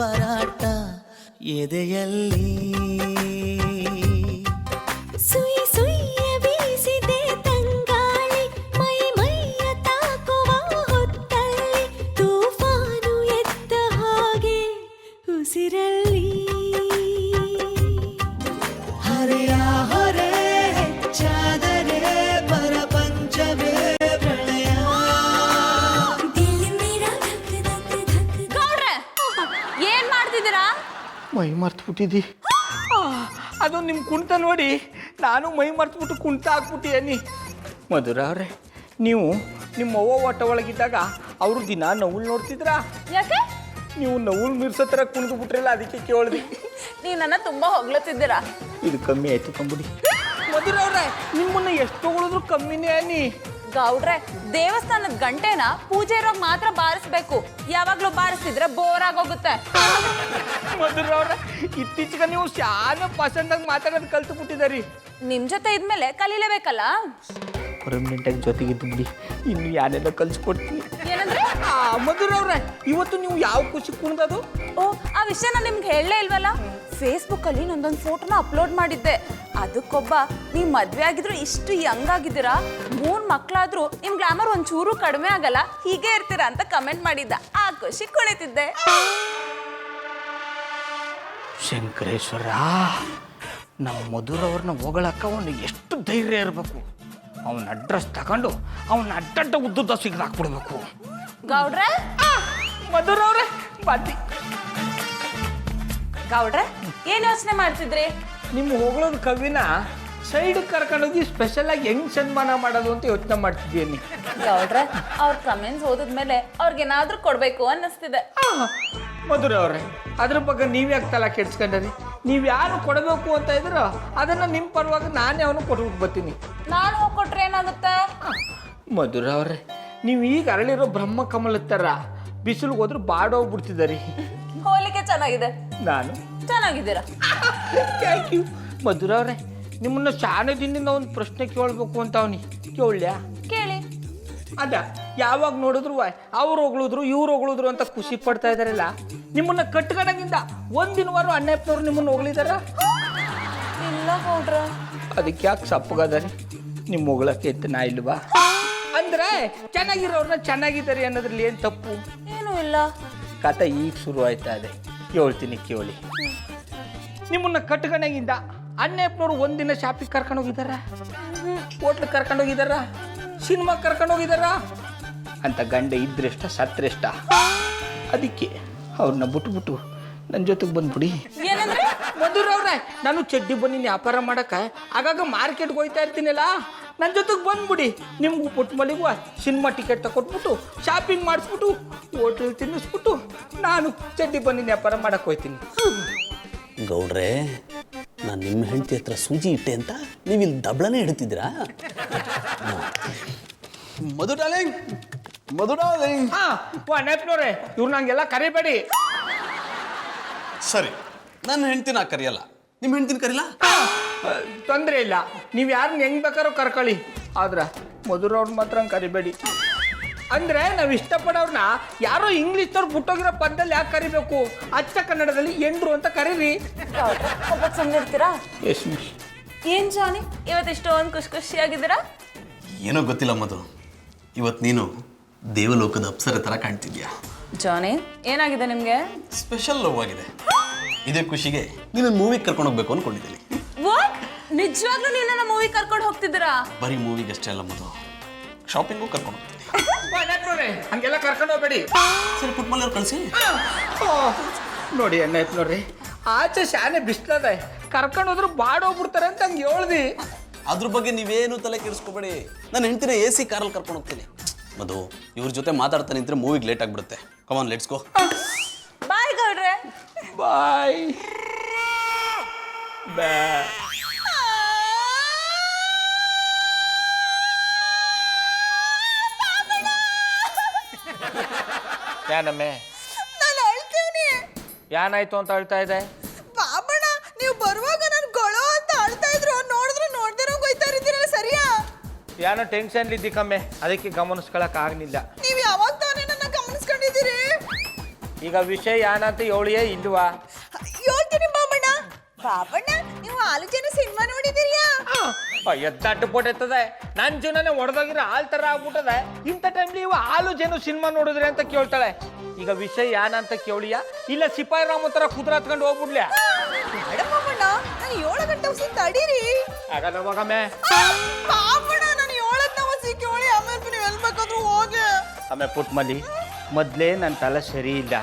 ಭರಾಟ ಎದೆಯಲ್ಲಿ ಸುಯಿ ಸುಯ್ಯ ಬೀಸಿದೆ ತಂಗಾಳಿ ಮೈ ಮೈಯ ತಾಕುವ ಹೊತ್ತಲ್ಲಿ ತೂಫಾನು ಎದ್ದ ಹಾಗೆ ಉಸಿರಲ್ಲಿ ಹರೆಯ ಹೊರೆ ಹೆಚ್ಚಾದರೆ ಪರಪಂಚವೇ ಪ್ರಳಯ. ಗೌಡ್ರೆ ಏನ್ ಮಾಡ್ತಿದ್ದೀರಾ? ಮೈ ಮರ್ತ್ಬಿಟ್ಟಿದ್ದಿ. ಅದು ನಿಮ್ಮ ಕುಣಿತ ನೋಡಿ ನಾನು ಮೈ ಮರ್ತ್ಬಿಟ್ಟು ಕುಣಿತ ಹಾಕ್ಬಿಟ್ಟಿದ್ದೀನಿ. ಮಧುರ ಅವರೇ, ನೀವು ನಿಮ್ಮ ಅವ್ವ ಒಟ್ಟ ಒಳಗಿದ್ದಾಗ ಅವರು ದಿನ ನವ್ಳು ನೋಡ್ತಿದ್ರಾ? ಯಾಕೆ? ನೀವು ನವ್ಳು ಮೀರ್ಸೋ ಥರ ಕುಣಿದು ಬಿಟ್ರಲ್ಲ, ಅದಕ್ಕೆ ಕೇಳಿದ್ವಿ. ನೀವು ನನ್ನ ತುಂಬಾ ಹೊಗ್ಲತ್ತಿದ್ದೀರಾ. ಇದು ಕಮ್ಮಿ ಆಯ್ತು ಕಂಬಿಡಿ. ಮಧುರ ಅವರೇ, ನಿಮ್ಮನ್ನ ಎಷ್ಟು ತಗೊಳಿದ್ರು ಕಮ್ಮಿನೇ ಅನ್ನಿ. ಗೌಡ್ರೆ, ದೇವಸ್ಥಾನದ ಗಂಟೆನ ಪೂಜೆ ಇರೋಗ್ ಮಾತ್ರ ಬಾರಿಸ್ಬೇಕು. ಯಾವಾಗ್ಲೂ ಬಾರಿಸಿದ್ರೆ ಬೋರ್ ಆಗೋಗುತ್ತೆ. ಮಧುರ ಅವರೇ, ಇತ್ತೀಚೆಗೆ ನೀವು ಶಾನ ಪಸಂದಾಗಿ ಮಾತಾಡೋದು ಕಲ್ತು ಬಿಟ್ಟಿದ್ದೀರಿ. ನಿಮ್ ಜೊತೆ ಇದ್ಮೇಲೆ ಕಲೀಲೇಬೇಕಲ್ಲ. ಪರ್ಮನೆಂಟಾಗಿ ಜೊತೆಗಿದ್ದು ಬಿಡಿ, ಇನ್ನು ಯಾರೆಲ್ಲ ಕಲ್ಸ್ಕೊಡ್ತೀನಿ. ಏನಂದ್ರೆ? ಮಧುರ ಅವ್ರೆ, ಇವತ್ತು ನೀವು ಯಾವ ಖುಷಿ ಕುಣಿದದು? ಓ, ಆ ವಿಷಯ ನಾನು ನಿಮ್ಗೆ ಹೇಳಲೇ ಇಲ್ವಲ್ಲ. ಫೇಸ್ಬುಕ್ ಅಲ್ಲಿ ನಂದೊಂದು ಫೋಟೋನ ಅಪ್ಲೋಡ್ ಮಾಡಿದ್ದೆ. ಅದಕ್ಕೊಬ್ಬ ನೀವು ಮದ್ವೆ ಆಗಿದ್ರು ಇಷ್ಟು ಯಂಗ್ ಆಗಿದ್ದೀರಾ, 3 ಮಕ್ಕಳಾದ್ರೂ ನಿಮ್ ಗ್ಲಾಮರ್ ಒಂಚೂರು ಕಡಿಮೆ ಆಗಲ್ಲ, ಹೀಗೆ ಇರ್ತೀರಾ ಅಂತ ಕಮೆಂಟ್ ಮಾಡಿದ್ದ. ಆ ಖುಷಿ ಕುಳಿತಿದ್ದೆ. ಶಂಕರೇಶ್ವರ, ನಮ್ಮ ಮಧುರ ಅವ್ರನ್ನ ಹೋಗಳಕ್ಕ ಅವನಿಗೆ ಎಷ್ಟು ಧೈರ್ಯ ಇರಬೇಕು. ಅವನ ಅಡ್ರೆಸ್ ತಗೊಂಡು ಅವನ ಅಡ್ಡಡ್ಡ ಉದ್ದುದ್ದ ಸಿಗ್ದಾಕ್ಬಿಡ್ಬೇಕು. ಗೌಡ್ರೆ, ಮಧುರ ಅವ್ರೆ ಬಾತಿ. ಗೌಡ್ರೆ, ಏನ್ ಯೋಚನೆ ಮಾಡ್ತಿದ್ರಿ? ನಿಮ್ಮ ಹೊಗಳೋದು ಕವಿನ ಸೈಡ್ ಕರ್ಕೊಂಡೋಗಿ ಸ್ಪೆಷಲ್ ಆಗಿ ಹೆಂಗ್ ಸನ್ಮಾನ ಮಾಡೋದು ಅಂತ ಯೋಚನೆ ಮಾಡ್ತಿದ್ದೀನಿ. ಗೌಡ್ರೆ, ಅವ್ರ ಕಮೆಂಟ್ಸ್ ಓದಿದ್ಮೇಲೆ ಅವ್ರಿಗೇನಾದ್ರೂ ಕೊಡ್ಬೇಕು ಅನ್ನಿಸ್ತಿದೆ. ಮಧುರ ಅವ್ರೆ, ಅದ್ರ ಬಗ್ಗೆ ನೀವ್ಯಾಕೆ ತಲೆ ಕೆಡ್ಸ್ಕೊಂಡ್ರಿ? ನೀವು ಯಾರು ಕೊಡಬೇಕು ಅಂತ ಇದ್ರೋ ಅದನ್ನ ನಿಮ್ಮ ಪರವಾಗಿ ನಾನೇ ಅವನು ಕೊಟ್ಬಿಟ್ಟು ಬರ್ತೀನಿ. ನಾನು ಹೋಗಿ ಕೊಟ್ರೆ ಏನಾಗುತ್ತೆ? ಮಧುರ ಅವ್ರೆ, ನೀವು ಈಗ ಅರಳಿರೋ ಬ್ರಹ್ಮ ಕಮಲದ ಥರ ಬಿಸಿಲು ಹೋದ್ರು ಬಾಡೋಗ್ಬಿಡ್ತಿದ್ದೀರಿ. ಹೋಲಿಕೆ ಚೆನ್ನಾಗಿದೆ. ನಾನು ಚೆನ್ನಾಗಿದ್ದೀರಾ? Thank you. ಮಧುರ ಅವ್ರೆ, ನಿಮ್ಮನ್ನ ಶಾನದಿಂದ ಒಂದು ಪ್ರಶ್ನೆ ಕೇಳಬೇಕು ಅಂತ ಅವನಿ, ಕೇಳ್ಯಾ? ಕೇಳಿ. ಅದ ಯಾವಾಗ ನೋಡಿದ್ರು ಅವ್ರು ಹೊಗಳಿದ್ರು ಇವ್ರು ಹೊಗಳಿದ್ರು ಅಂತ ಖುಷಿ ಪಡ್ತಾ ಇದಾರಲ್ಲ, ನಿಮ್ಮನ್ನ ಕಟ್ಕೊಂಡಾಗಿಂದ ಒಂದಿನವಾರು ಅಣ್ಣಪ್ಪನವ್ರು ನಿಮ್ಮನ್ನ ಹೊಗಳಿದಾರ? ಇಲ್ಲ ಗೌಡ್ರ. ಅದಕ್ಕೆ ಯಾಕೆ ಸಪ್ಪಗದಾರಿ? ನಿಮ್ಮ ಹೊಗಳಕ್ಕೆ ಎತ್ತ ನಾ ಇಲ್ವಾ? ಅಂದ್ರೆ ಚೆನ್ನಾಗಿರೋರ್ನ ಚೆನ್ನಾಗಿದ್ದಾರೆ ಅನ್ನೋದ್ರಲ್ಲಿ ಏನು ತಪ್ಪು? ಏನೂ ಇಲ್ಲ. ಕತೆ ಈಗ ಶುರು ಆಯ್ತಾ ಇದೆ, ಕೇಳ್ತೀನಿ ಕೇಳಿ. ನಿಮ್ಮನ್ನ ಕಟ್ಕೊಂಡಾಗಿಂದ ಅಣ್ಣಪ್ಪನವ್ರು ಒಂದಿನ ಶಾಪಿಗೆ ಕರ್ಕೊಂಡು ಹೋಗಿದಾರ? ಹೋಟ್ಲಿಗೆ ಕರ್ಕೊಂಡು ಹೋಗಿದಾರ? ಸಿನಿಮಾ ಕರ್ಕೊಂಡು ಹೋಗಿದಾರ? ಅಂತ ಗಂಡ ಇದ್ರೆಷ್ಟ ಸತ್ರೆಷ್ಟ? ಅದಕ್ಕೆ ಅವ್ರನ್ನ ಬಿಟ್ಬಿಟ್ಟು ನನ್ನ ಜೊತೆಗೆ ಬಂದ್ಬಿಡಿ. ಏನಂದ್ರೆ? ಮಧುರ ಅವ್ರೆ, ನಾನು ಚಡ್ಡಿ ಬನ್ನಿ ವ್ಯಾಪಾರ ಮಾಡಕ್ಕೆ ಆಗಾಗ ಮಾರ್ಕೆಟ್ಗೆ ಹೋಗ್ತಾ ಇರ್ತೀನಲ್ಲ, ನನ್ನ ಜೊತೆಗೆ ಬಂದ್ಬಿಡಿ. ನಿಮ್ಗೂ ಪುಟ್ಟ ಮಲಿಗೂ ಸಿನಿಮಾ ಟಿಕೆಟ್ ತಗೊಟ್ಬಿಟ್ಟು ಶಾಪಿಂಗ್ ಮಾಡಿಸ್ಬಿಟ್ಟು ಹೋಟೆಲ್ ತಿನ್ನಿಸ್ಬಿಟ್ಟು ನಾನು ಚಡ್ಡಿ ಬನ್ನಿ ವ್ಯಾಪಾರ ಮಾಡಕ್ಕೆ ಹೋಗ್ತೀನಿ. ಗೌಡ್ರೆ, ನಾನು ನಿಮ್ಮ ಹೆಂಡತಿ ಹತ್ರ ಸೂಜಿ ಇಟ್ಟೆ ಅಂತ ನೀವು ಇಲ್ಲಿ ದಬ್ಳನೇ ಇಡ್ತಿದ್ದೀರಾ? ಮಧು ಡಾರ್ಲಿಂಗ್, ಮಧು ಡಾರ್ಲಿಂಗ್. ಅಣ್ಣಪ್ಪನವ್ರೆ, ಇವ್ರು ನಂಗೆಲ್ಲ ಕರಿಬೇಡಿ. ಸರಿ, ನನ್ನ ಹೆಂಡ್ತಿನ ಕರೆಯಲ್ಲ, ನಿಮ್ಮ ಹೆಂಡ್ತಿನ ಕರೀಲ? ತೊಂದರೆ ಇಲ್ಲ, ನೀವು ಯಾರನ್ನ ಹೆಂಗ್ ಬೇಕಾರೋ ಕರ್ಕೊಳ್ಳಿ, ಆದ್ರೆ ಮಧುರ ಅವ್ರ ಮಾತ್ರ ಕರಿಬೇಡಿ. ಅಂದ್ರೆ ನಾವು ಇಷ್ಟಪಡೋರ್ನ ಯಾರೋ ಇಂಗ್ಲೀಷ್ನವ್ರು ಬಿಟ್ಟೋಗಿರೋ ಪದದಲ್ಲಿ ಯಾಕೆ ಕರಿಬೇಕು? ಅಚ್ಚ ಕನ್ನಡದಲ್ಲಿ ಎಂಡ್ರು ಅಂತ ಕರೀರಿ. ಒಬ್ಬ ಸುಮ್ಮನೆ ಇರ್ತೀರಾ? Yes miss. ಏನ್ ಜಾನಿ, ಇವತ್ತು ಇಷ್ಟೊಂದು ಖುಷಿಯಾಗಿದ್ದೀರಾ? ಏನೋ ಗೊತ್ತಿಲ್ಲ ಮಧು, ಇವತ್ತು ನೀನು ದೇವಲೋಕದ ಅಪ್ಸರೆ ಥರ ಕಾಣ್ತಿದ್ಯಾ. ಜಾನಿ, ಏನಾಗಿದೆ ನಿಮ್ಗೆ? ಸ್ಪೆಷಲ್ ಲವ್ ಆಗಿದೆ. ಇದೇ ಖುಷಿಗೆ ನೀನು ಮೂವಿಗೆ ಕರ್ಕೊಂಡು ಹೋಗ್ಬೇಕು ಅನ್ಕೊಂಡಿದ್ದೀನಿ. ವಾಟ್? ನಿಜವಾಗ್ಲೂ ನೀವು ನನ್ನ ಮೂವಿ ಕರ್ಕೊಂಡು ಹೋಗ್ತಿದ್ದೀರಾ? ಬರೀ ಮೂವಿಗೆ ಅಷ್ಟೇ ಅಲ್ಲ ಮಧು, ಶಾಪಿಂಗು ಕರ್ಕೊಂಡು ಹೋಗ್ತೀನಿ. ಹಂಗೆಲ್ಲ ಕರ್ಕೊಂಡು ಹೋಗ್ಬೇಡಿ. ಸರಿ, ಪುಟ್ಮಲ್ಲಿ ಕಳಿಸಿ. ನೋಡಿ ಅಣ್ಣಪ್ಪನವ್ರಿ, ಆಚೆ ಶಾನೆ ಬಿಸ್ಲದೆ, ಕರ್ಕೊಂಡು ಹೋದ್ರು ಬಾಡೋಗ್ಬಿಡ್ತಾರೆ ಅಂತ ಹಂಗೆ ಹೇಳ್ದಿ. ಅದ್ರ ಬಗ್ಗೆ ನೀವೇನು ತಲೆ ಕೆಡಿಸ್ಕೋಬೇಡಿ, ನನ್ನ ಹೆಂಡ್ತಿನ AC ಕಾರಲ್ಲಿ ಕರ್ಕೊಂಡು ಹೋಗ್ತೀನಿ. ಮಧು, ಇವ್ರ ಜೊತೆ ಮಾತಾಡ್ತಾ ನಿಂತ್ರೆ ಮೂವಿಗೆ ಲೇಟ್ ಆಗಿಬಿಡುತ್ತೆ. ಕಮಾನ್, ಲೆಟ್ಸ್ ಗೋ. ಬಾಯ್ ಗೌಡ್ರೆ. ಬಾಯ್ ಬಾಯ್. ಏನಮ್ಮೆ, ನಾನು ಅಳ್ತೀನಿ. ಏನಾಯ್ತು ಅಂತ ಹೇಳ್ತಾ ಇದೆ? ಬಾಬಣ್ಣ, ನೀವು ಬರುವಾಗ ನಾನು ಗೊಳೋ ಅಂತ ಅಳ್ತಾ ಇದ್ರು, ನೋಡ್ದಿರೋ ಹೋಯ್ತಾ ಇದ್ದೀರಲ್ಲ, ಸರಿಯಾ? ಏನೋ ಟೆನ್ಷನ್ ಇದ್ದಿ ಕಮ್ಮೆ, ಅದಕ್ಕೆ ಗಮನಿಸ್ಕೊಳಕ್ ಆಗಲಿಲ್ಲ. ನೀವು ಯಾವಾಗ ತಾನೇ ನನ್ನ ಗಮನಿಸ್ಕೊಂಡಿದ್ದೀರಿ? ಈಗ ವಿಷಯ ಏನಂತ ಹೇಳಿಯೇ ಇಲ್ವಾ? ಹೇಳ್ತೀನಿ ಬಾಬಣ್ಣ. ಬಾಬಣ್ಣ, ನೀವು ಆಲೋಚನೆ ಸಿನಿಮಾ ನೋಡಿದಿರಿಯಾ? ಎದ್ದಟ್ಟು ಪೋಟೆತ್ತದೆ ನನ್ನ ಜೀವನನೇ ಹೊಡೆದೋಗಿರೋ ಹಾಲ್ ತರ ಆಗ್ಬಿಟ್ಟದೆ. ಇಂಥ ಟೈಮ್ಲಿ ಇವ ಹಾಲು ಜನ ಸಿನಿಮಾ ನೋಡಿದ್ರಿ ಅಂತ ಕೇಳ್ತಾಳೆ. ಈಗ ವಿಷಯ ಏನಂತ ಕೇಳಿಯಾ ಇಲ್ಲ ಸಿಪಾಯಿ ರಾಮ ತರ ಕುದುರೆ ಹತ್ಕೊಂಡು ಹೋಗ್ಬಿಡ್ಲ್ಯಾ? ಬೇಡ ಬಾಬಣ್ಣ, ನಾನು 7 ಗಂಟೆ ಹೊಸಿ ತಡೀರಿ. ಆಗಲ್ಲ ಹೋಗಮ್ಮೆ. ಬಾಬಣ್ಣ, ನಾನು 7 ಹೊಸಿ ಕೇಳಿ ಆಮೇಲೆ ನೀವು ಎಲ್ಲಿ ಬೇಕಾದ್ರೂ ಹೋಗಿ. ಆಮೇಲೆ ಪುಟ್ಮಲ್ಲಿ ಮೊದಲೇ ನನ್ನ ತಲೆ ಸರಿ ಇಲ್ಲ.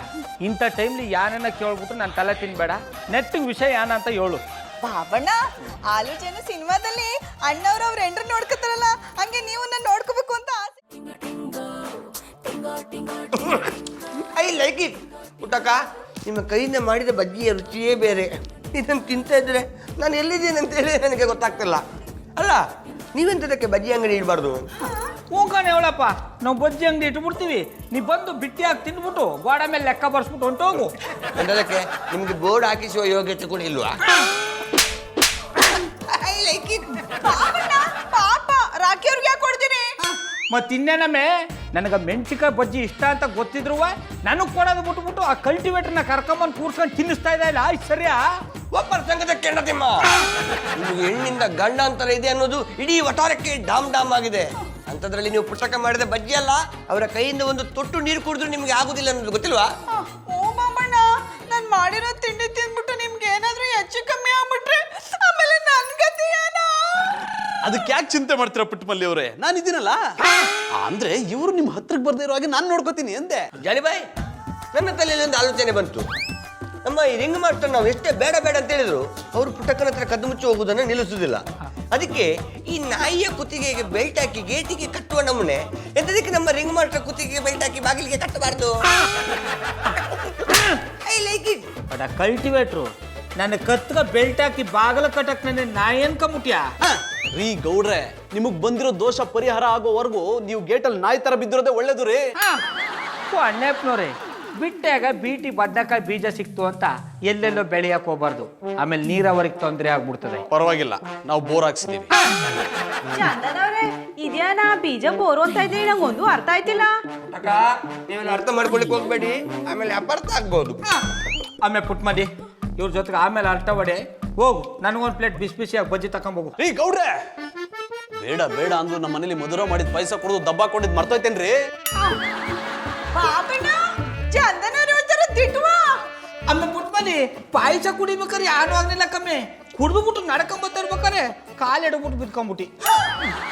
ಇಂಥ ಟೈಮ್ಲಿ ಯಾನನ್ನ ಕೇಳ್ಬಿಟ್ಟು ನನ್ನ ತಲೆ ತಿನ್ಬೇಡ. ನೆಟ್ಟಿಗೆ ವಿಷಯ ಏನಂತ ಹೇಳು. ಬಾಬಣ್ಣ, ಆಲೋಚನೆ ಸಿನಿಮಾದಲ್ಲಿ ಅಣ್ಣವ್ರು ಅವ್ರ ಎಂಡ್ರ ನೋಡ್ಕೊತಾರಲ್ಲ, ಹಂಗೆ ನೀವು ನನ್ನ ನೋಡ್ಕೋಬೇಕು ಅಂತ ಆಸೆ. I like it. ಪುಟ್ಟಕ್ಕ, ನಿಮ್ಮ ಕೈಯಿಂದ ಮಾಡಿದ ಬಜ್ಜಿಯ ರುಚಿಯೇ ಬೇರೆ. ಇದನ್ನು ತಿಂತಾ ಇದ್ರೆ ನಾನು ಎಲ್ಲಿದ್ದೀನಿ ಅಂತೇಳಿ ನನಗೆ ಗೊತ್ತಾಗ್ತಿಲ್ಲ. ಅಲ್ಲ, ನೀವೆಂತದಕ್ಕೆ ಬಜ್ಜಿ ಅಂಗಡಿ ಇಡಬಾರ್ದು? ಹೋಗೋಣ ಹೇಳಪ್ಪ, ನಾವು ಬಜ್ಜಿ ಅಂಗಡಿ ಇಟ್ಬಿಡ್ತೀವಿ. ನೀ ಬಂದು ಬಿಟ್ಟಿಯಾಗಿ ತಿಂದ್ಬಿಟ್ಟು ಗೋಡ ಮೇಲೆ ಲೆಕ್ಕ ಬರ್ಸ್ಬಿಟ್ಟು ಹೊಂಟೋಗು. ಅಂತದಕ್ಕೆ ನಿಮಗೆ ಬೋರ್ಡ್ ಹಾಕಿಸುವ ಯೋಗ್ಯತೆ ಕೂಡ ಇಲ್ವಾ? I like it. ಬಾಬಣ್ಣ, ಪಾಪ ರಾಖಿ ಅವ್ರಿಗೆ ಯಾಕೆ ಕೊಡ್ತೀನಿ? ಮತ್ತಿನ್ನೇನಮ್ಮೆ, ನನಗೆ ಮೆಣಸಿಕಾಯಿ ಬಜ್ಜಿ ಇಷ್ಟ ಅಂತ ಗೊತ್ತಿದ್ರು ನನಗೆ ಕೊಡೋದು ಬಿಟ್ಬಿಟ್ಟು ಆ ಕಲ್ಟಿವೇಟರ್ನ ಕರ್ಕೊಂಬಂದು ಕೂರ್ಸ್ಕೊಂಡು ತಿನ್ನಿಸ್ತಾ ಇದ್ದ ಇಲ್ಲ. ಆಯ್ತು ಸರಿಯಾ? ಒಬ್ಬರ ಸಂಘದ ಕೆಂಡತಿಮ್ಮ, ನಿಮಗೆ ಹೆಣ್ಣಿಂದ ಗಂಡ ಅಂತರ ಇದೆ ಅನ್ನೋದು ಇಡೀ ವಟಾರಕ್ಕೆ ಡಾಮ್ ಡಾಮ್ ಆಗಿದೆ. ಅಂಥದ್ರಲ್ಲಿ ನೀವು ಪುಸ್ತಕ ಮಾಡಿದ ಬಜ್ಜಿ ಅಲ್ಲ, ಅವರ ಕೈಯಿಂದ ಒಂದು ತೊಟ್ಟು ನೀರು ಕುಡಿದ್ರು ನಿಮ್ಗೆ ಆಗುದಿಲ್ಲ ಅನ್ನೋದು ಗೊತ್ತಿಲ್ವಾ? ಓ ಬಾಬಣ್ಣ, ನಾನು ಮಾಡಿರೋ ತಿಂಡಿ ತಿಂದ್ಬಿಟ್ಟು ನಿಮ್ಗೆ ಏನಾದ್ರೂ ಹೆಚ್ಚು ಕಮ್ಮಿ ಆಗ್ಬಿಟ್ರೆ ಆಮೇಲೆ ನನ್ ಗತಿ ಏನೋ? ಅದಕ್ಕೆ ಯಾಕೆ ಚಿಂತೆ ಮಾಡ್ತೀರಾ ಪುಟ್ಟಮಲ್ಲಿ ಅವರೇ? ನಾನು ಇದೀನಲ್ಲ. ಅಂದ್ರೆ ಇವರು ನಿಮ್ಮ ಹತ್ರಕ್ಕೆ ಬರ್ದೇ ಇರೋ ಹಾಗೆ ನಾನು ನೋಡ್ಕೋತೀನಿ ಅಂದೆ. ಜಾಲಿಬಾಯ್, ನನ್ನ ತಲೆಯಲ್ಲಿ ಒಂದು ಆಲೋಚನೆ ಬಂತು. ನಮ್ಮ ಈ ರಿಂಗ್ ಮಾಸ್ಟರ್ ನಾವು ಎಷ್ಟೇ ಬೇಡ ಬೇಡ ಅಂತ ಹೇಳಿದ್ರು ಅವರು ಪುಟ್ಟಕ್ಕನ ಹತ್ರ ಕದ್ದು ಮುಚ್ಚಿ ಹೋಗುವುದನ್ನು ನಿಲ್ಲಿಸುವುದಿಲ್ಲ. ಅದಕ್ಕೆ ಈ ನಾಯಿಯ ಕುತ್ತಿಗೆಗೆ ಬೆಲ್ಟ್ ಹಾಕಿ ಗೇಟಿಗೆ ಕಟ್ಟುವ ನಮೂನೆ ಎಂತದಕ್ಕೆ ನಮ್ಮ ರಿಂಗ್ ಮಾಸ್ಟರ್ ಕುತ್ತಿಗೆಗೆ ಬೆಲ್ಟ್ ಹಾಕಿ ಬಾಗಿಲಿಗೆ ಕಟ್ಟಬಾರ್ದು? I like it. ಅದ ಕಲ್ಟಿವೇಟ್ರು ನನ್ನ ಕತ್ಗ ಬೆಲ್ಟ್ ಹಾಕಿ ಬಾಗಲ ಕಟ್ಟಕ್ ನನ್ನ ನಾಯನ್ ಕಮುಟ್ಯಾ? ರೀ ಗೌಡ್ರೆ, ನಿಮಗ್ ಬಂದಿರೋ ದೋಷ ಪರಿಹಾರ ಆಗೋವರೆಗೂ ನೀವು ಗೇಟಲ್ಲಿ ನಾಯಿ ತರ ಬಿದ್ದಿರೋದೇ ಒಳ್ಳೇದು ರೀ. ಅಣ್ಣಪ್ಪನವ್ರೆ, ಬಿಟ್ಟಾಗ ಬೀಟಿ ಬದನೆಕಾಯಿ ಬೀಜ ಸಿಕ್ತು ಅಂತ ಎಲ್ಲೆಲ್ಲೋ ಬೆಳೆಯಕ್ ಹೋಗ್ಬಾರ್ದು. ಆಮೇಲೆ ನೀರಾವರಿಗೆ ತೊಂದರೆ ಆಗ್ಬಿಡ್ತದೆ. ಪರವಾಗಿಲ್ಲ, ನಾವು ಬೋರ್ ಹಾಕ್ಸಿದೀವಿ. ಚಂದನವ್ರೆ, ಇದ್ಯಾನ ಬೀಜ ಬೋರು ಅಂತ ಇದ್ರೆ ನಂಗೊಂದು ಅರ್ಥ ಆಯ್ತಿಲ್ಲ. ಅಕ್ಕ, ನೀವೆಲ್ಲ ಅರ್ಥ ಮಾಡ್ಕೊಳ್ಲಿಕ್ಕೆ ಹೋಗ್ಬೇಡಿ, ಆಮೇಲೆ ಅಪಾರ್ಥ ಆಗ್ಬೋದು. ಆಮೇಲೆ ಪುಟ್ಮದಿ ಇವ್ರ ಜೊತೆಗೆ ಆಮೇಲೆ ಅರ್ಥ ಹೊಡೆ. ಹೋಗು, ನನಗೊಂದು ಪ್ಲೇಟ್ ಬಿಸಿ ಬಿಸಿಯಾಗಿ ಬಜ್ಜಿ ತಕೊಂಬೋಗು. ರೀ ಗೌಡ್ರೆ, ಬೇಡ ಬೇಡ ಅಂದ್ರು ನಮ್ಮ ಮನೇಲಿ ಮಧುರ ಮಾಡಿದ ಪೈಸಾ ಕೊಡೋದು ದಬ್ಬ ಕೊಟ್ಟಿದ್ ಮರ್ತೋಯ್ತೇನ್ರಿ? ಬಾಬಣ್ಣ, ಚಂದನವ್ರೆ ಒಂಥರ ತಿಟ್ಟುವಾ. ಆಮೇಲೆ ಪುಟ್ಮದಿ ಪಾಯಸ ಕುಡಿಬೇಕಾರೆ ಯಾರು ಆಗ್ಲಿಲ್ಲ ಕಮ್ಮಿ. ಕುಡ್ದುಬಿಟ್ಟು ನಡ್ಕೊಂಬತ್ತಾ ಇರ್ಬೇಕಾರೆ ಕಾಲೆಡ್ಬಿಟ್ಟು ಬಿದ್ಕೊಂಬಿಟ್ಟಿ.